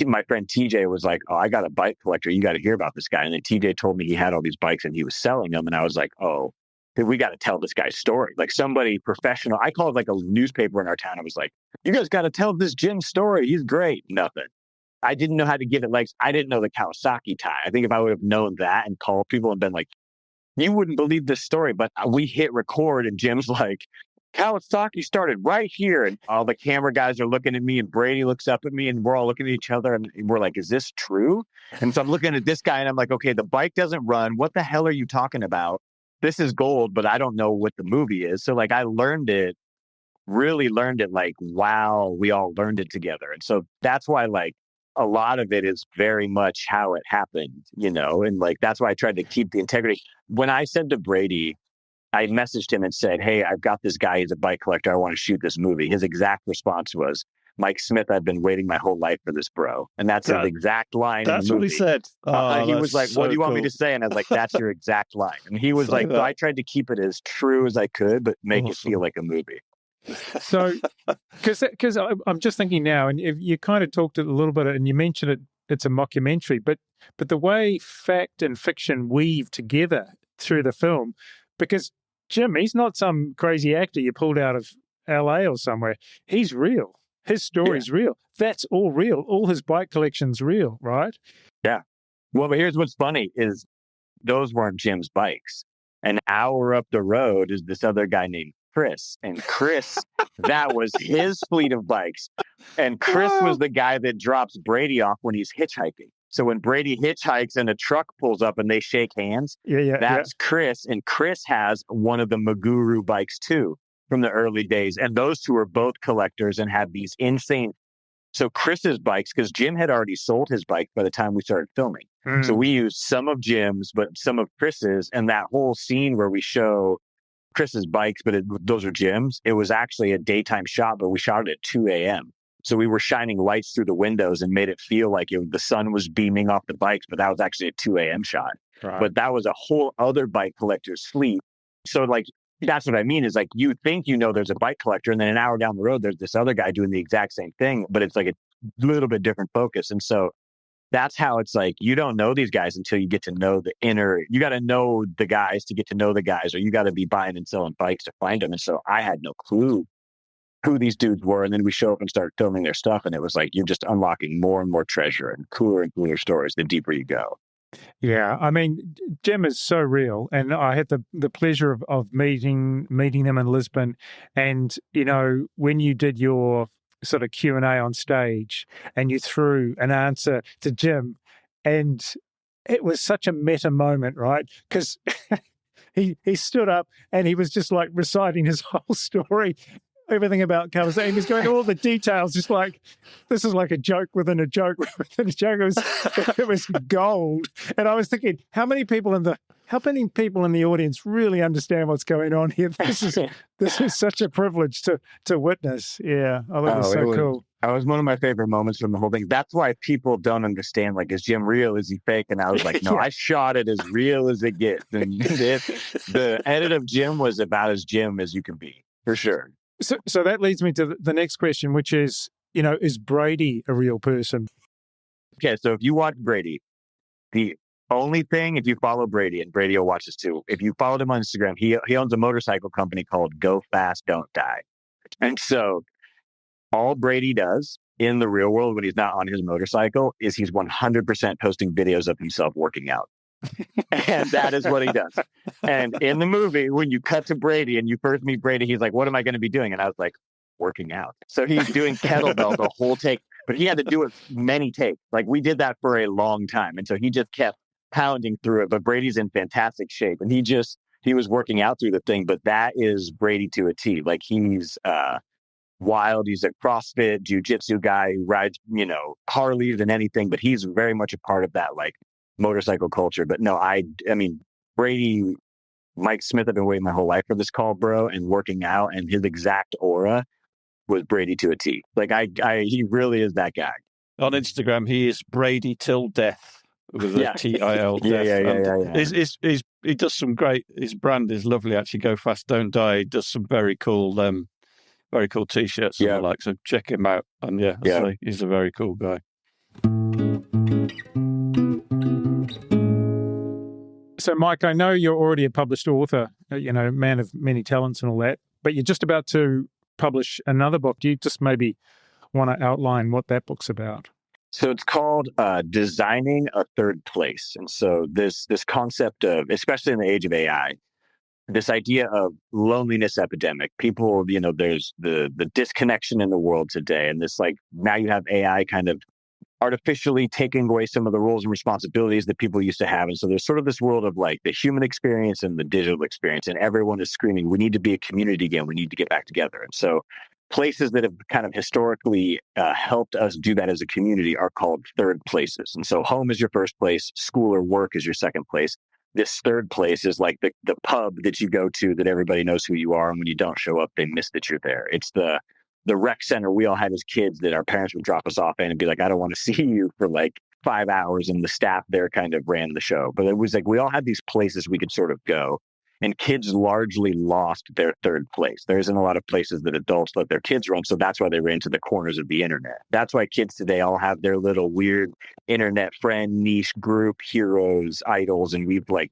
my friend TJ was like, oh, I got a bike collector. You got to hear about this guy. And then TJ told me he had all these bikes and he was selling them. And I was like, oh, we got to tell this guy's story. Like somebody professional. I called like a newspaper in our town. I was like, you guys got to tell this Jim story. He's great. Nothing. I didn't know how to give it legs. I didn't know the Kawasaki tie. I think if I would have known that and called people and been like, you wouldn't believe this story. But we hit record and Jim's like, Kawasaki started right here. And all the camera guys are looking at me and Brady looks up at me and we're all looking at each other and we're like, is this true? And so I'm looking at this guy and I'm like, okay, the bike doesn't run. What the hell are you talking about? This is gold, but I don't know what the movie is. So like I really learned it like while we all learned it together. And so that's why like a lot of it is very much how it happened, and like that's why I tried to keep the integrity. When I said to Brady, I messaged him and said, hey, I've got this guy. He's a bike collector. I want to shoot this movie. His exact response was, Mike Smith, I've been waiting my whole life for this, bro. And that's his exact line in the movie. That's what he said. He was like, what do you want me to say? And I was like, that's your exact line. And he was like, so I tried to keep it as true as I could, but make it feel like a movie. So, because I'm just thinking now, and if you kind of talked a little bit, and you mentioned it, it's a mockumentary, but the way fact and fiction weave together through the film, because Jim, he's not some crazy actor you pulled out of LA or somewhere. He's real. His story's real. That's all real. All his bike collection's real, right? Yeah. Well, but here's what's funny is those weren't Jim's bikes. An hour up the road is this other guy named Chris. And Chris, that was his fleet of bikes. And Chris was the guy that drops Brady off when he's hitchhiking. So when Brady hitchhikes and a truck pulls up and they shake hands, that's Chris. And Chris has one of the Maguru bikes too from the early days. And those two are both collectors and have these insane. So Chris's bikes, because Jim had already sold his bike by the time we started filming. So we used some of Jim's, but some of Chris's. And that whole scene where we show Chris's bikes, but those are Jim's. It was actually a daytime shot, but we shot it at 2 a.m. So we were shining lights through the windows and made it feel like the sun was beaming off the bikes, but that was actually a 2 a.m. shot. Right. But that was a whole other bike collector's fleet. So like, that's what I mean is like, you think, there's a bike collector, and then an hour down the road, there's this other guy doing the exact same thing, but it's like a little bit different focus. And so that's how it's like, you don't know these guys until you get to know you got to know the guys to get to know the guys, or you got to be buying and selling bikes to find them. And so I had no clue who these dudes were. And then we show up and start filming their stuff. And it was like, you're just unlocking more and more treasure and cooler stories the deeper you go. Yeah, I mean, Jim is so real, and I had the pleasure of meeting them in Lisbon, and when you did your sort of Q&A on stage, and you threw an answer to Jim, and it was such a meta moment, right? Because he stood up and he was just like reciting his whole story. Everything about Kawasaki. He was going to all the details, just like, this is like a joke within a joke within a joke. It was gold. And I was thinking, how many people in the audience really understand what's going on here? This is such a privilege to witness. Yeah, I thought it was so cool. That was one of my favorite moments from the whole thing. That's why people don't understand, like, is Jim real? Is he fake? And I was like, no, I shot it as real as it gets. And the edit of Jim was about as Jim as you can be, for sure. So that leads me to the next question, which is, is Brady a real person? Okay, so if you watch Brady, the only thing, if you follow Brady, and Brady will watch this too, if you followed him on Instagram, he owns a motorcycle company called Go Fast, Don't Die. And so all Brady does in the real world when he's not on his motorcycle is he's 100% posting videos of himself working out. And that is what he does. And in the movie, when you cut to Brady and you first meet Brady, he's like, what am I going to be doing? And I was like, working out. So he's doing kettlebell the whole take, but he had to do it many takes. Like, we did that for a long time. And so he just kept pounding through it. But Brady's in fantastic shape, and he was working out through the thing. But that is Brady to a T. Like, he's wild. He's a CrossFit jiu-jitsu guy who rides, Harleys and anything, but he's very much a part of that, like, motorcycle culture. But no, I mean, Brady, Mike Smith, I've been waiting my whole life for this call, bro, and working out, and his exact aura was Brady to a T. Like, he really is that guy. On Instagram, he is Brady till death with a TIL. Yeah. He does some great. His brand is lovely. Actually, Go Fast, Don't Die. He does some very cool T-shirts. And I like. So check him out. And he's a very cool guy. So, Mike, I know you're already a published author, man of many talents and all that, but you're just about to publish another book. Do you just maybe want to outline what that book's about? So it's called Designing a Third Place. And so this concept of, especially in the age of AI, this idea of loneliness epidemic, people, there's the disconnection in the world today. And this, like, now you have AI kind of artificially taking away some of the roles and responsibilities that people used to have. And so there's sort of this world of like the human experience and the digital experience, and everyone is screaming, we need to be a community again. We need to get back together. And so places that have kind of historically helped us do that as a community are called third places. And so home is your first place, school or work is your second place. This third place is like the pub that you go to that everybody knows who you are. And when you don't show up, they miss that you're there. It's the rec center we all had as kids that our parents would drop us off in and be like, I don't want to see you for like 5 hours. And the staff there kind of ran the show. But it was like, we all had these places we could sort of go. And kids largely lost their third place. There isn't a lot of places that adults let their kids run. So that's why they ran to the corners of the internet. That's why kids today all have their little weird internet friend niche group, heroes, idols. And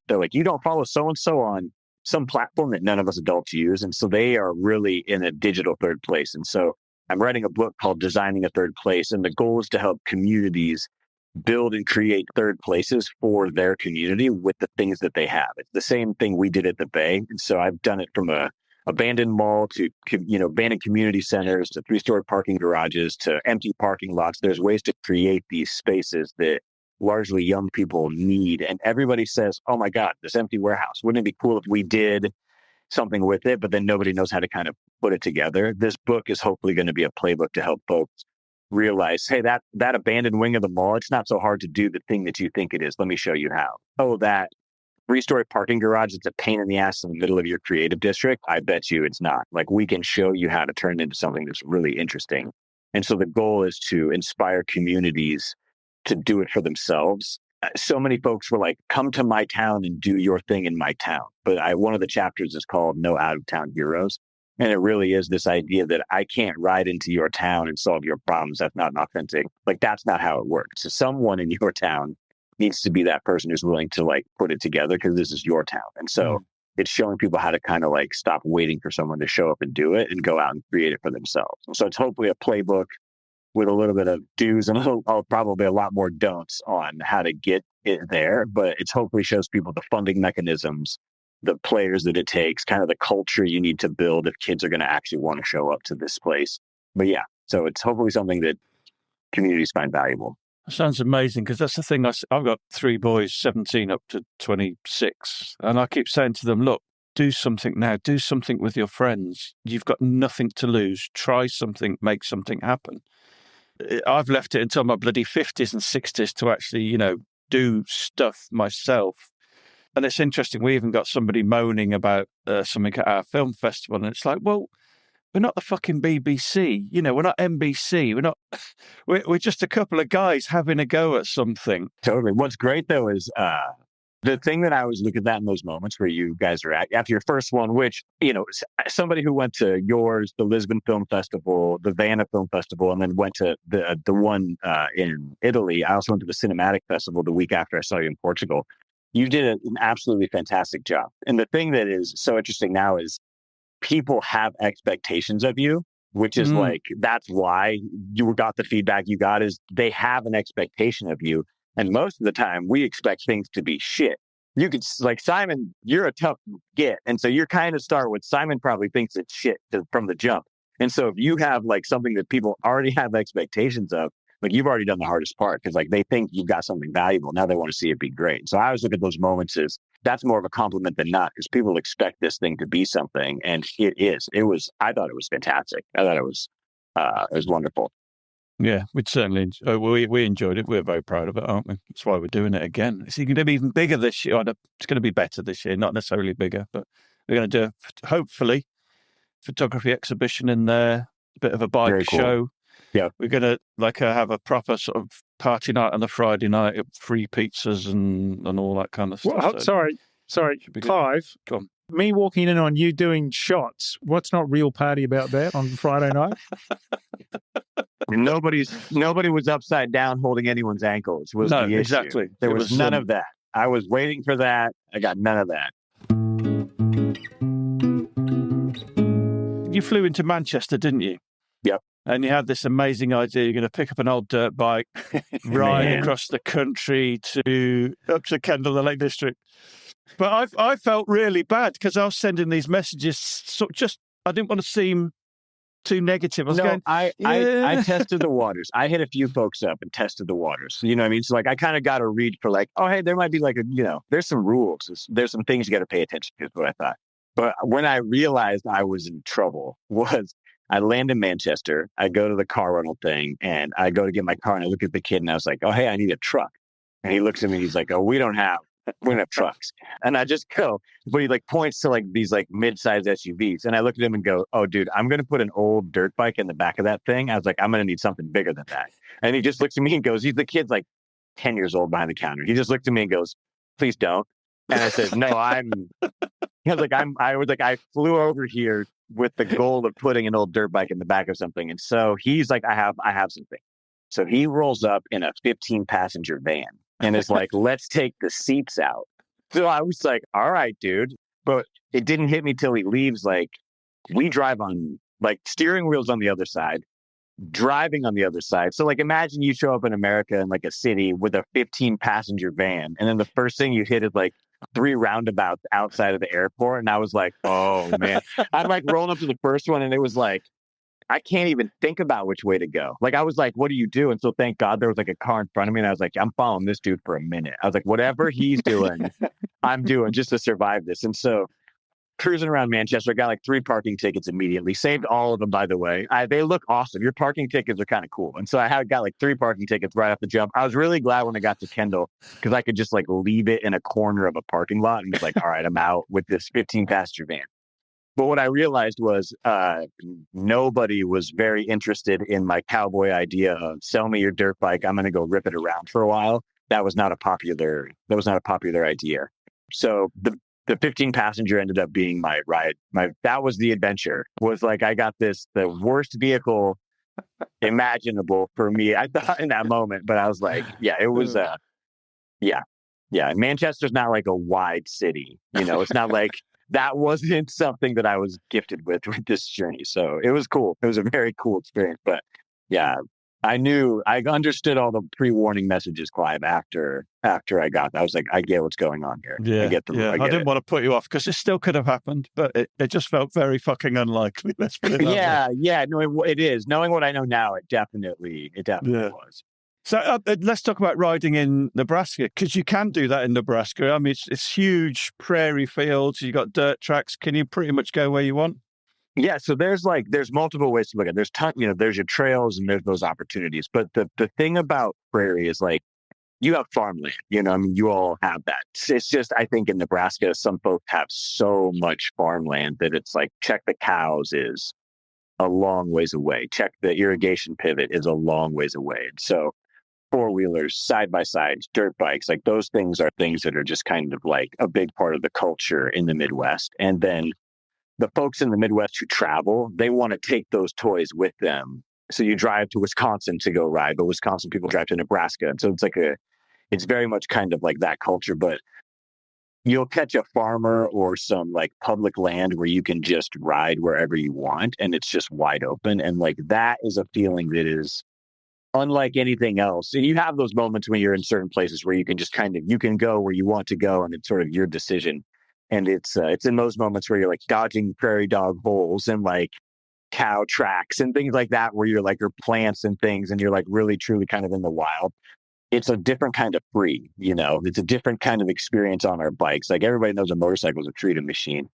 they're like, you don't follow so-and-so on some platform that none of us adults use. And so they are really in a digital third place. And so I'm writing a book called Designing a Third Place. And the goal is to help communities build and create third places for their community with the things that they have. It's the same thing we did at the Bay. And so I've done it from a abandoned mall to, abandoned community centers to 3-story parking garages to empty parking lots. There's ways to create these spaces that largely young people need. And everybody says, oh my God, this empty warehouse, wouldn't it be cool if we did something with it? But then nobody knows how to kind of put it together. This book is hopefully going to be a playbook to help folks realize, hey, that abandoned wing of the mall, it's not so hard to do the thing that you think it is. Let me show you how. Oh, that 3-story parking garage, it's a pain in the ass in the middle of your creative district. I bet you it's not. Like, we can show you how to turn it into something that's really interesting And so the goal is to inspire communities to do it for themselves. So many folks were like, come to my town and do your thing in my town. But one of the chapters is called No Out of Town Heroes. And it really is this idea that I can't ride into your town and solve your problems. That's not an authentic, like, that's not how it works. So someone in your town needs to be that person who's willing to like put it together because this is your town. And so it's showing people how to kind of like stop waiting for someone to show up and do it and go out and create it for themselves. So it's hopefully a playbook with a little bit of do's and probably a lot more don'ts on how to get it there. But it's hopefully shows people the funding mechanisms, the players that it takes, kind of the culture you need to build if kids are going to actually want to show up to this place. But yeah, so it's hopefully something that communities find valuable. That sounds amazing, because that's the thing. I've got 3 boys, 17 up to 26, and I keep saying to them, look, do something now. Do something with your friends. You've got nothing to lose. Try something, make something happen. I've left it until my bloody 50s and 60s to actually, do stuff myself. And it's interesting, we even got somebody moaning about something at our film festival, and it's like, well, we're not the fucking BBC, we're not NBC, we're not, we're just a couple of guys having a go at something. Totally. What's great though is the thing that I always look at that in those moments where you guys are at after your first one, which, somebody who went to yours, the Lisbon Film Festival, the Vahna Film Festival, and then went to the one in Italy. I also went to the Cinematic Festival the week after I saw you in Portugal. You did an absolutely fantastic job. And the thing that is so interesting now is people have expectations of you, which is like, that's why you got the feedback you got, is they have an expectation of you. And most of the time we expect things to be shit. You could, like, Simon, you're a tough get. And so you're kind of start with Simon probably thinks it's shit from the jump. And so if you have like something that people already have expectations of, like, you've already done the hardest part, because like they think you've got something valuable. Now they want to see it be great. So I always look at those moments as that's more of a compliment than not, because people expect this thing to be something, and it is. I thought it was fantastic. I thought it was wonderful. Yeah, we'd certainly, we enjoyed it. We're very proud of it, aren't we? That's why we're doing it again. It's going to be even bigger this year. It's going to be better this year, not necessarily bigger, but we're going to do, hopefully, photography exhibition in there, a bit of a bike show. Yeah, we're going to have a proper sort of party night on the Friday night, free pizzas and all that kind of stuff. Well, sorry, Clive. Go on. Me walking in on you doing shots. What's not real party about that on Friday night? Nobody was upside down holding anyone's ankles. Was the issue. Exactly. There was none of that. I was waiting for that. I got none of that. You flew into Manchester, didn't you? Yep. And you had this amazing idea. You're going to pick up an old dirt bike, ride across the country up to Kendal, the Lake District. But I felt really bad because I was sending these messages. I didn't want to seem too negative. I tested the waters. I hit a few folks up and tested the waters. You know what I mean? So like, I kind of got a read for like, oh, hey, there might be like there's some rules. There's some things you got to pay attention to, is what I thought. But when I realized I was in trouble was I land in Manchester, I go to the car rental thing, and I go to get my car, and I look at the kid, and I was like, oh, hey, I need a truck. And he looks at me, and he's like, oh, we don't have trucks. And I just go, but he like points to like these like mid-sized SUVs. And I look at him and go, oh, dude, I'm going to put an old dirt bike in the back of that thing. I was like, I'm going to need something bigger than that. And he just looks at me and goes, the kid's like 10 years old behind the counter. He just looked at me and goes, please don't. And I said, no, I flew over here with the goal of putting an old dirt bike in the back of something. And so he's like, I have something. So he rolls up in a 15-passenger van and is like, let's take the seats out. So I was like, all right, dude. But it didn't hit me till he leaves. Like, we drive on, like, steering wheels on the other side, driving on the other side. So like, imagine you show up in America in like a city with a 15-passenger van. And then the first thing you hit is like 3 roundabouts outside of the airport. And I was like, oh man, I'm like rolling up to the first one. And it was like, I can't even think about which way to go. Like, I was like, what do you do? And so thank God there was like a car in front of me. And I was like, I'm following this dude for a minute. I was like, whatever he's doing, I'm doing just to survive this. And so cruising around Manchester, I got like 3 parking tickets immediately. Saved all of them, by the way. They look awesome. Your parking tickets are kind of cool. And so I got like 3 parking tickets right off the jump. I was really glad when I got to Kendal because I could just like leave it in a corner of a parking lot and be like, all right, I'm out with this 15-passenger van. But what I realized was nobody was very interested in my cowboy idea of sell me your dirt bike. I'm going to go rip it around for a while. That was not a popular idea. So the 15 passenger ended up being my ride. That was the adventure. Was like I got the worst vehicle imaginable for me. I thought in that moment, but I was like, yeah, it was yeah. Manchester's not like a wide city. It's not like that wasn't something that I was gifted with this journey. So it was cool. It was a very cool experience. But yeah, I understood all the pre-warning messages, Clive, after I got that. I was like, I get what's going on here. Yeah, I get them. I didn't want to put you off because it still could have happened, but it just felt very fucking unlikely. Let's put it that way. Yeah. No, it is. Knowing what I know now, it definitely was. So let's talk about riding in Nebraska, because you can do that in Nebraska. I mean, it's huge prairie fields. You got dirt tracks. Can you pretty much go where you want? Yeah. So there's multiple ways to look at it. There's your trails and there's those opportunities. But the thing about prairie is like you have farmland. I mean, you all have that. It's just, I think in Nebraska, some folks have so much farmland that it's like check the cows is a long ways away. Check the irrigation pivot is a long ways away. And so four-wheelers, side-by-sides, dirt bikes, like those things are things that are just kind of like a big part of the culture in the Midwest. And then the folks in the Midwest who travel, they want to take those toys with them. So you drive to Wisconsin to go ride, but Wisconsin people drive to Nebraska. And so it's very much kind of like that culture, but you'll catch a farmer or some like public land where you can just ride wherever you want. And it's just wide open. And like that is a feeling that is unlike anything else. And you have those moments when you're in certain places where you can just you can go where you want to go and it's sort of your decision. And it's in those moments where you're like dodging prairie dog holes and like cow tracks and things like that, where you're like your plants and things and you're like really truly kind of in the wild. It's a different kind of free, it's a different kind of experience on our bikes. Like everybody knows a motorcycle is a freedom machine.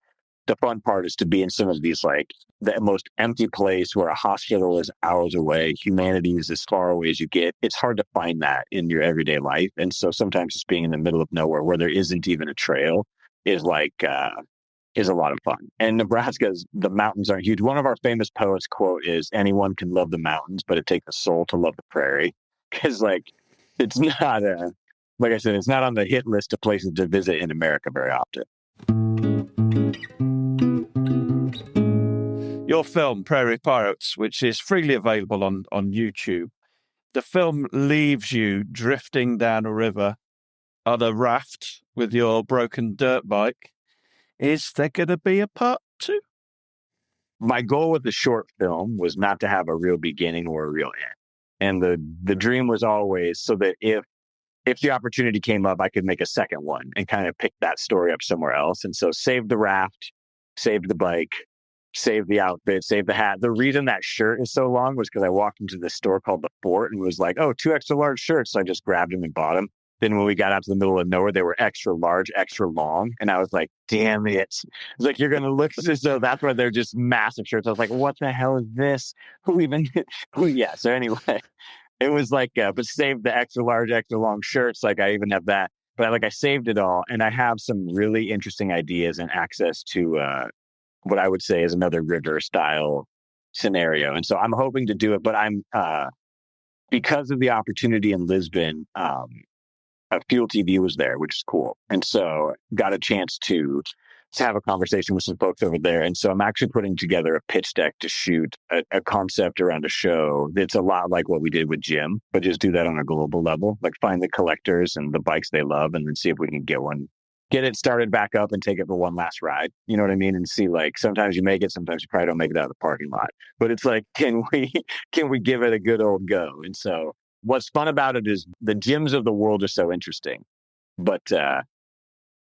The fun part is to be in some of these, like the most empty place where a hospital is hours away. Humanity is as far away as you get. It's hard to find that in your everyday life. And so sometimes just being in the middle of nowhere where there isn't even a trail is is a lot of fun. And Nebraska's, the mountains aren't huge. One of our famous poets' quote is, anyone can love the mountains, but it takes a soul to love the prairie. Because like, it's not like I said, it's not on the hit list of places to visit in America very often. Your film, Prairie Pirates, which is freely available on YouTube, the film leaves you drifting down a river on a raft with your broken dirt bike. Is there going to be a part 2? My goal with the short film was not to have a real beginning or a real end. And the dream was always so that if the opportunity came up, I could make a second one and kind of pick that story up somewhere else. And so save the raft, save the bike, save the outfit, save the hat. The reason that shirt is so long was because I walked into this store called The Fort and was like, oh, 2 extra large shirts. So I just grabbed them and bought them. Then when we got out to the middle of nowhere, they were extra large, extra long. And I was like, damn it. It's like, you're going to look as though that's why they're just massive shirts. I was like, what the hell is this? Yeah. So anyway, it was like, but save the extra large, extra long shirts. Like I even have that, but I saved it all. And I have some really interesting ideas and access to what I would say is another river style scenario. And so I'm hoping to do it, but I'm, because of the opportunity in Lisbon, Fuel TV was there, which is cool. And so got a chance to have a conversation with some folks over there. And so I'm actually putting together a pitch deck to shoot a concept around a show that's a lot like what we did with Jim, but just do that on a global level, like find the collectors and the bikes they love and then see if we can get it started back up and take it for one last ride. You know what I mean? And see, like, sometimes you make it, sometimes you probably don't make it out of the parking lot, but it's like, can we give it a good old go? And so what's fun about it is the gyms of the world are so interesting, but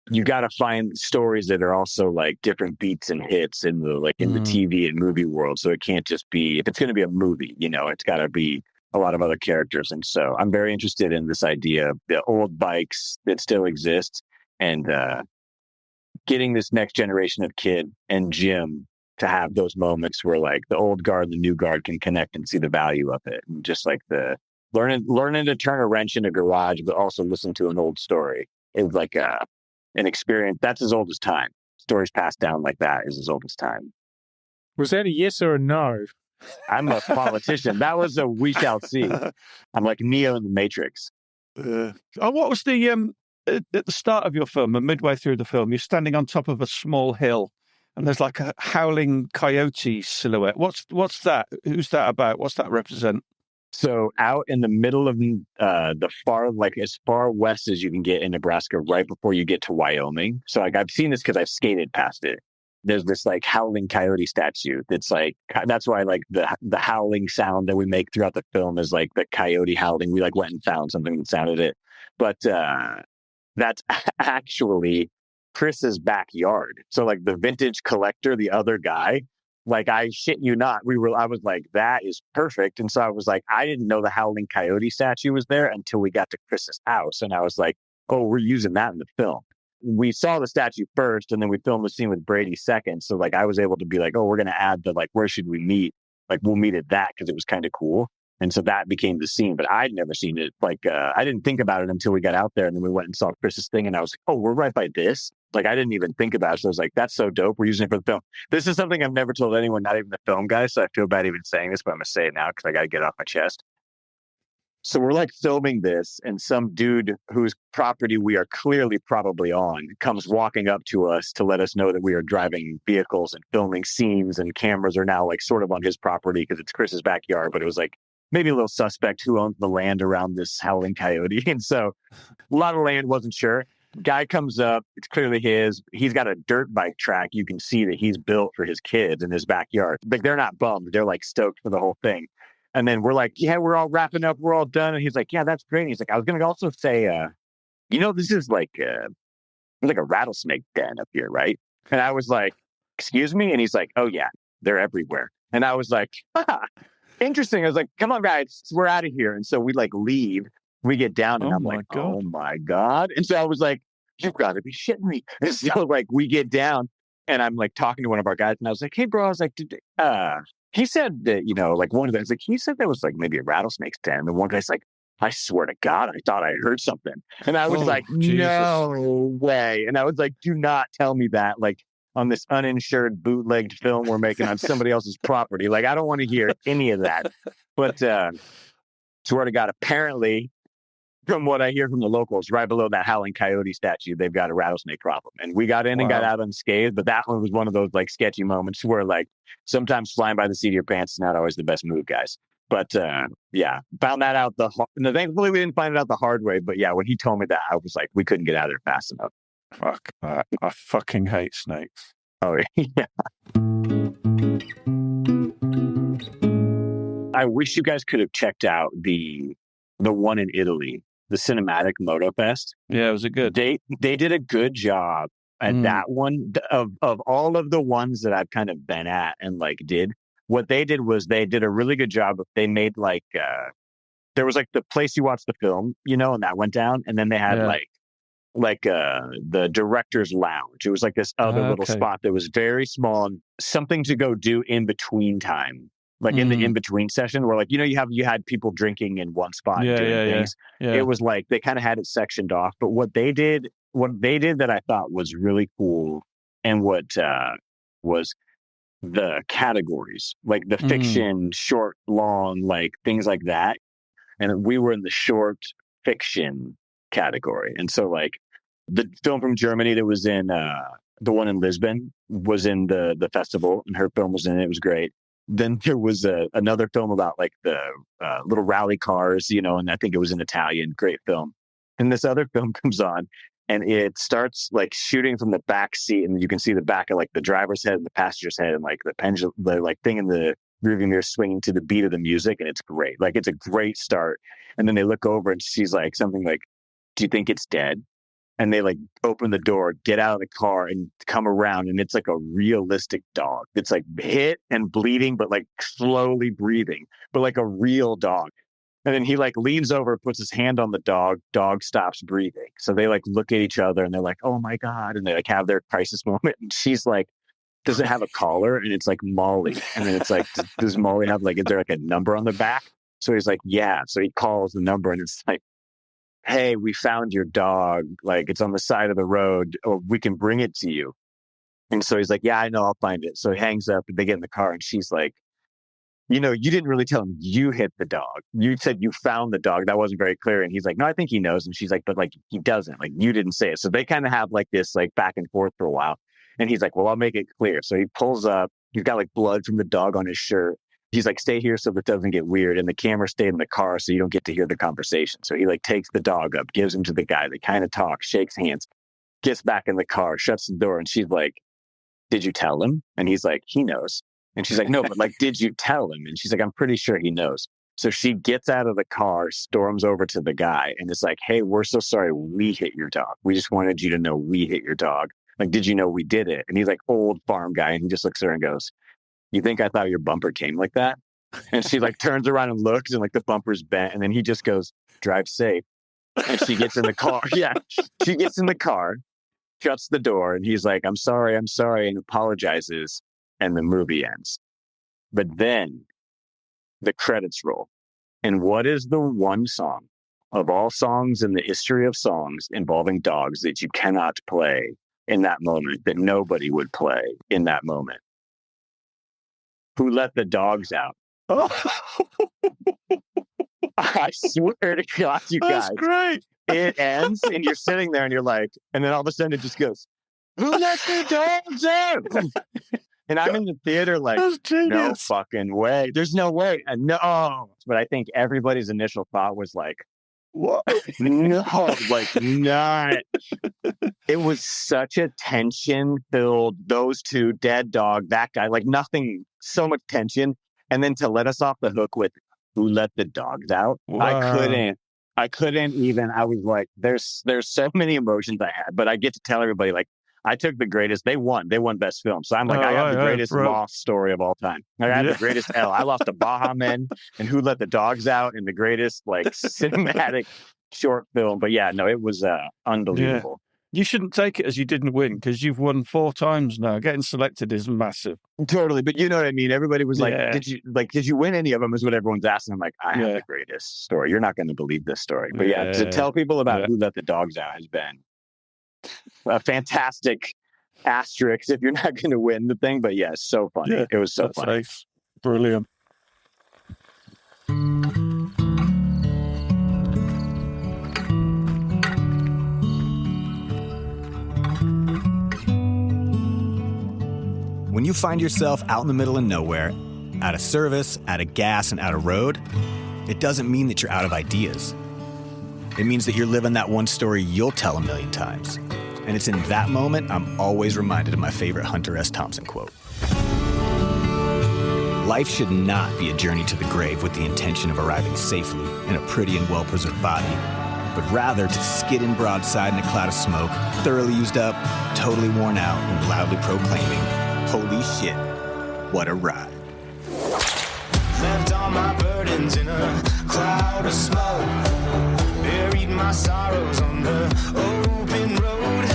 you got to find stories that are also like different beats and hits in the TV and movie world. So it can't just be, if it's going to be a movie, it's got to be a lot of other characters. And so I'm very interested in this idea of the old bikes that still exist and getting this next generation of kid and Jim to have those moments where like the old guard, the new guard can connect and see the value of it. And just like the learning to turn a wrench in a garage, but also listen to an old story is like an experience that's as old as time. stories passed down like that is as old as time. Was that a yes or a no? I'm a politician. That was a we shall see. I'm like Neo in the Matrix. What was the at the start of your film and midway through the film? You're standing on top of a small hill, and there's like a howling coyote silhouette. What's that? Who's that about? What's that represent? So out in the middle of the far, like as far west as you can get in Nebraska, right before you get to Wyoming. So like I've seen this because I've skated past it. There's this like howling coyote statue that's like, that's why like the howling sound that we make throughout the film is like the coyote howling. We like went and found something that sounded it. But that's actually Chris's backyard. So like the vintage collector, the other guy, like I shit you not, I was like, that is perfect. And so I was like, I didn't know the howling coyote statue was there until we got to Chris's house. And I was like, oh, we're using that in the film. We saw the statue first, and then we filmed the scene with Brady second. So like I was able to be like, oh, we're going to add the like, where should we meet? Like we'll meet at that because it was kind of cool. And so that became the scene, but I'd never seen it. Like, I didn't think about it until we got out there, and then we went and saw Chris's thing, and I was like, oh, we're right by this. Like, I didn't even think about it. So I was like, that's so dope. We're using it for the film. This is something I've never told anyone, not even the film guys. So I feel bad even saying this, but I'm going to say it now because I got to get it off my chest. So we're like filming this, and some dude whose property we are clearly probably on comes walking up to us to let us know that we are driving vehicles and filming scenes, and cameras are now like sort of on his property because it's Chris's backyard, but it was like, maybe a little suspect who owns the land around this howling coyote. And so a lot of land, wasn't sure. Guy comes up, it's clearly his. He's got a dirt bike track. You can see that he's built for his kids in his backyard. Like they're not bummed. They're like stoked for the whole thing. And then we're like, yeah, we're all wrapping up. We're all done. And he's like, yeah, that's great. And he's like, I was going to also say, this is like, there's like a rattlesnake den up here, right? And I was like, excuse me? And he's like, oh yeah, they're everywhere. And I was like, interesting. I was like, come on, guys, we're out of here. And so we like leave. We get down and I'm like, oh my God. And so I was like, you've got to be shitting me. And so like we get down and I'm like talking to one of our guys and I was like, hey, bro, I was like, he said that, like one of them, like, he said there was like maybe a rattlesnake's den. And the one guy's like, I swear to God, I thought I heard something. And I was like, Jesus. No way. And I was like, do not tell me that. Like, on this uninsured bootlegged film we're making on somebody else's property. Like, I don't want to hear any of that. But swear to God, apparently, from what I hear from the locals, right below that howling coyote statue, they've got a rattlesnake problem. And we got in and got out unscathed, but that one was one of those like sketchy moments where like sometimes flying by the seat of your pants is not always the best move, guys. But yeah, found that out thankfully we didn't find it out the hard way. But yeah, when he told me that, I was like, we couldn't get out of there fast enough. Fuck that. I fucking hate snakes. Oh, yeah. I wish you guys could have checked out the one in Italy, the Cinematic Moto Fest. Yeah, was it good? They did a good job at that one. Of all of the ones that I've kind of been at and like did, what they did was they did a really good job. They made like, there was like the place you watch the film, and that went down. And then they had like the director's lounge. It was like this other little spot that was very small and something to go do in between time, like in the in between session where like you had people drinking in one spot doing things. Yeah. It was like they kind of had it sectioned off. But what they did that I thought was really cool, and what was the categories, like the fiction, short, long, like things like that. And we were in the short fiction category. And so like the film from Germany that was in the one in Lisbon was in the festival, and her film was in it. It was great. Then there was another film about like the little rally cars, and I think it was in Italian. Great film. And this other film comes on and it starts like shooting from the back seat, and you can see the back of like the driver's head and the passenger's head, and like the pendulum, the like thing in the rearview mirror swinging to the beat of the music. And it's great. Like it's a great start. And then they look over and she's like something like, do you think it's dead? And they like open the door, get out of the car and come around. And it's like a realistic dog. It's like hit and bleeding, but like slowly breathing, but like a real dog. And then he like leans over, puts his hand on the dog stops breathing. So they like look at each other and they're like, oh my God. And they like have their crisis moment. And she's like, does it have a collar? And it's like Molly. And then it's like, does Molly have like, is there like a number on the back? So he's like, yeah. So he calls the number and it's like, hey, we found your dog. Like it's on the side of the road. Or we can bring it to you. And so he's like, yeah, I know, I'll find it. So he hangs up and they get in the car and she's like, you didn't really tell him you hit the dog. You said you found the dog. That wasn't very clear. And he's like, no, I think he knows. And she's like, but like, he doesn't. Like, you didn't say it. So they kind of have like this like back and forth for a while. And he's like, well, I'll make it clear. So he pulls up. He's got like blood from the dog on his shirt. He's like, stay here so that doesn't get weird. And the camera stayed in the car so you don't get to hear the conversation. So he like takes the dog up, gives him to the guy. They kind of talk, shakes hands, gets back in the car, shuts the door. And she's like, did you tell him? And he's like, he knows. And she's like, no, but like, did you tell him? And she's like, I'm pretty sure he knows. So she gets out of the car, storms over to the guy, and is like, hey, we're so sorry we hit your dog. We just wanted you to know we hit your dog. Like, did you know we did it? And he's like, old farm guy. And he just looks at her and goes, you think I thought your bumper came like that? And she like turns around and looks and like the bumper's bent. And then he just goes, drive safe. And she gets in the car. Yeah. She gets in the car, shuts the door. And he's like, I'm sorry. And apologizes. And the movie ends. But then the credits roll. And what is the one song of all songs in the history of songs involving dogs that you cannot play in that moment, that nobody would play in that moment? Who Let the Dogs Out? Oh. I swear to God, you guys. That's great. It ends and you're sitting there and you're like, and then all of a sudden it just goes, who let the dogs out? And I'm in the theater like, no fucking way. There's no way. And no. But I think everybody's initial thought was like, what? No, like not. It was such a tension-filled, those two, dead dog, that guy, like nothing, so much tension. And then to let us off the hook with who let the dogs out. Wow. I couldn't even, I was like, there's so many emotions I had, but I get to tell everybody like, I took the greatest. They won best film. So I'm like, I have the greatest lost story of all time. Like, I have the greatest L. I lost to Baja Men and Who Let the Dogs Out and the greatest like cinematic short film. But yeah, no, it was unbelievable. Yeah. You shouldn't take it as you didn't win because you've won 4 times now. Getting selected is massive. Totally. But you know what I mean? Everybody was like, did you win any of them is what everyone's asking. I'm like, I have the greatest story. You're not going to believe this story. But to tell people about Who Let the Dogs Out has been a fantastic asterisk if you're not going to win the thing. But yeah, it's so funny. Yeah, it was so funny. Nice. Brilliant. When you find yourself out in the middle of nowhere, out of service, out of gas, and out of road, it doesn't mean that you're out of ideas. It means that you're living that one story you'll tell 1,000,000 times. And it's in that moment I'm always reminded of my favorite Hunter S. Thompson quote. Life should not be a journey to the grave with the intention of arriving safely in a pretty and well-preserved body, but rather to skid in broadside in a cloud of smoke, thoroughly used up, totally worn out, and loudly proclaiming, holy shit, what a ride. Left all my burdens in a cloud of smoke, buried my sorrows on the open road.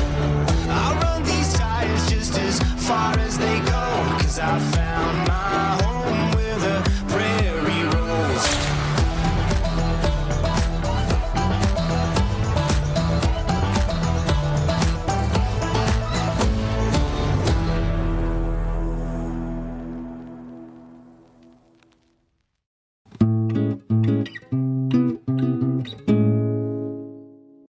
I'll run these tires just as far as they go, 'cause I found my home where the prairie rolls.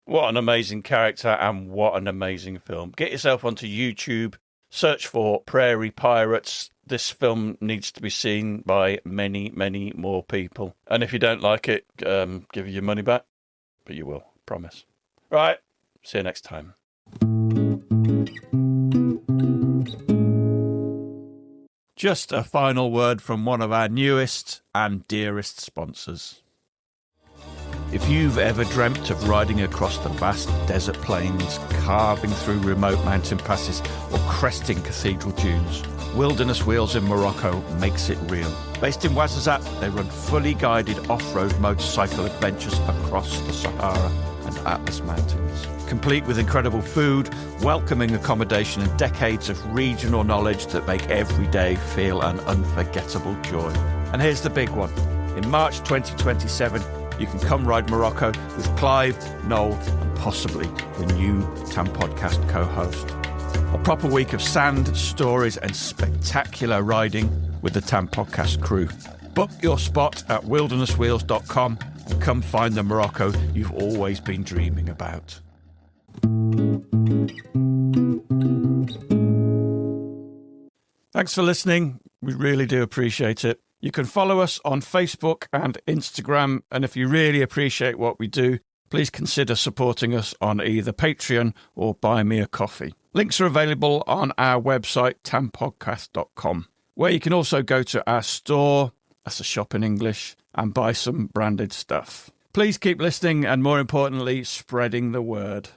What an amazing character and what an amazing film. Get yourself onto YouTube, search for Prairie Pirates. This film needs to be seen by many, many more people. And if you don't like it, give you your money back. But you will, promise. Right, see you next time. Just a final word from one of our newest and dearest sponsors. If you've ever dreamt of riding across the vast desert plains, carving through remote mountain passes, or cresting cathedral dunes, Wilderness Wheels in Morocco makes it real. Based in Ouarzazate, they run fully guided off-road motorcycle adventures across the Sahara and Atlas Mountains. Complete with incredible food, welcoming accommodation, and decades of regional knowledge that make every day feel an unforgettable joy. And here's the big one. In March 2027, you can come ride Morocco with Clive, Noel, and possibly the new TAMP podcast co-host. A proper week of sand, stories and spectacular riding with the TAMP podcast crew. Book your spot at wildernesswheels.com and come find the Morocco you've always been dreaming about. Thanks for listening. We really do appreciate it. You can follow us on Facebook and Instagram, and if you really appreciate what we do, please consider supporting us on either Patreon or Buy Me a Coffee. Links are available on our website, tampodcast.com, where you can also go to our store, that's a shop in English, and buy some branded stuff. Please keep listening and, more importantly, spreading the word.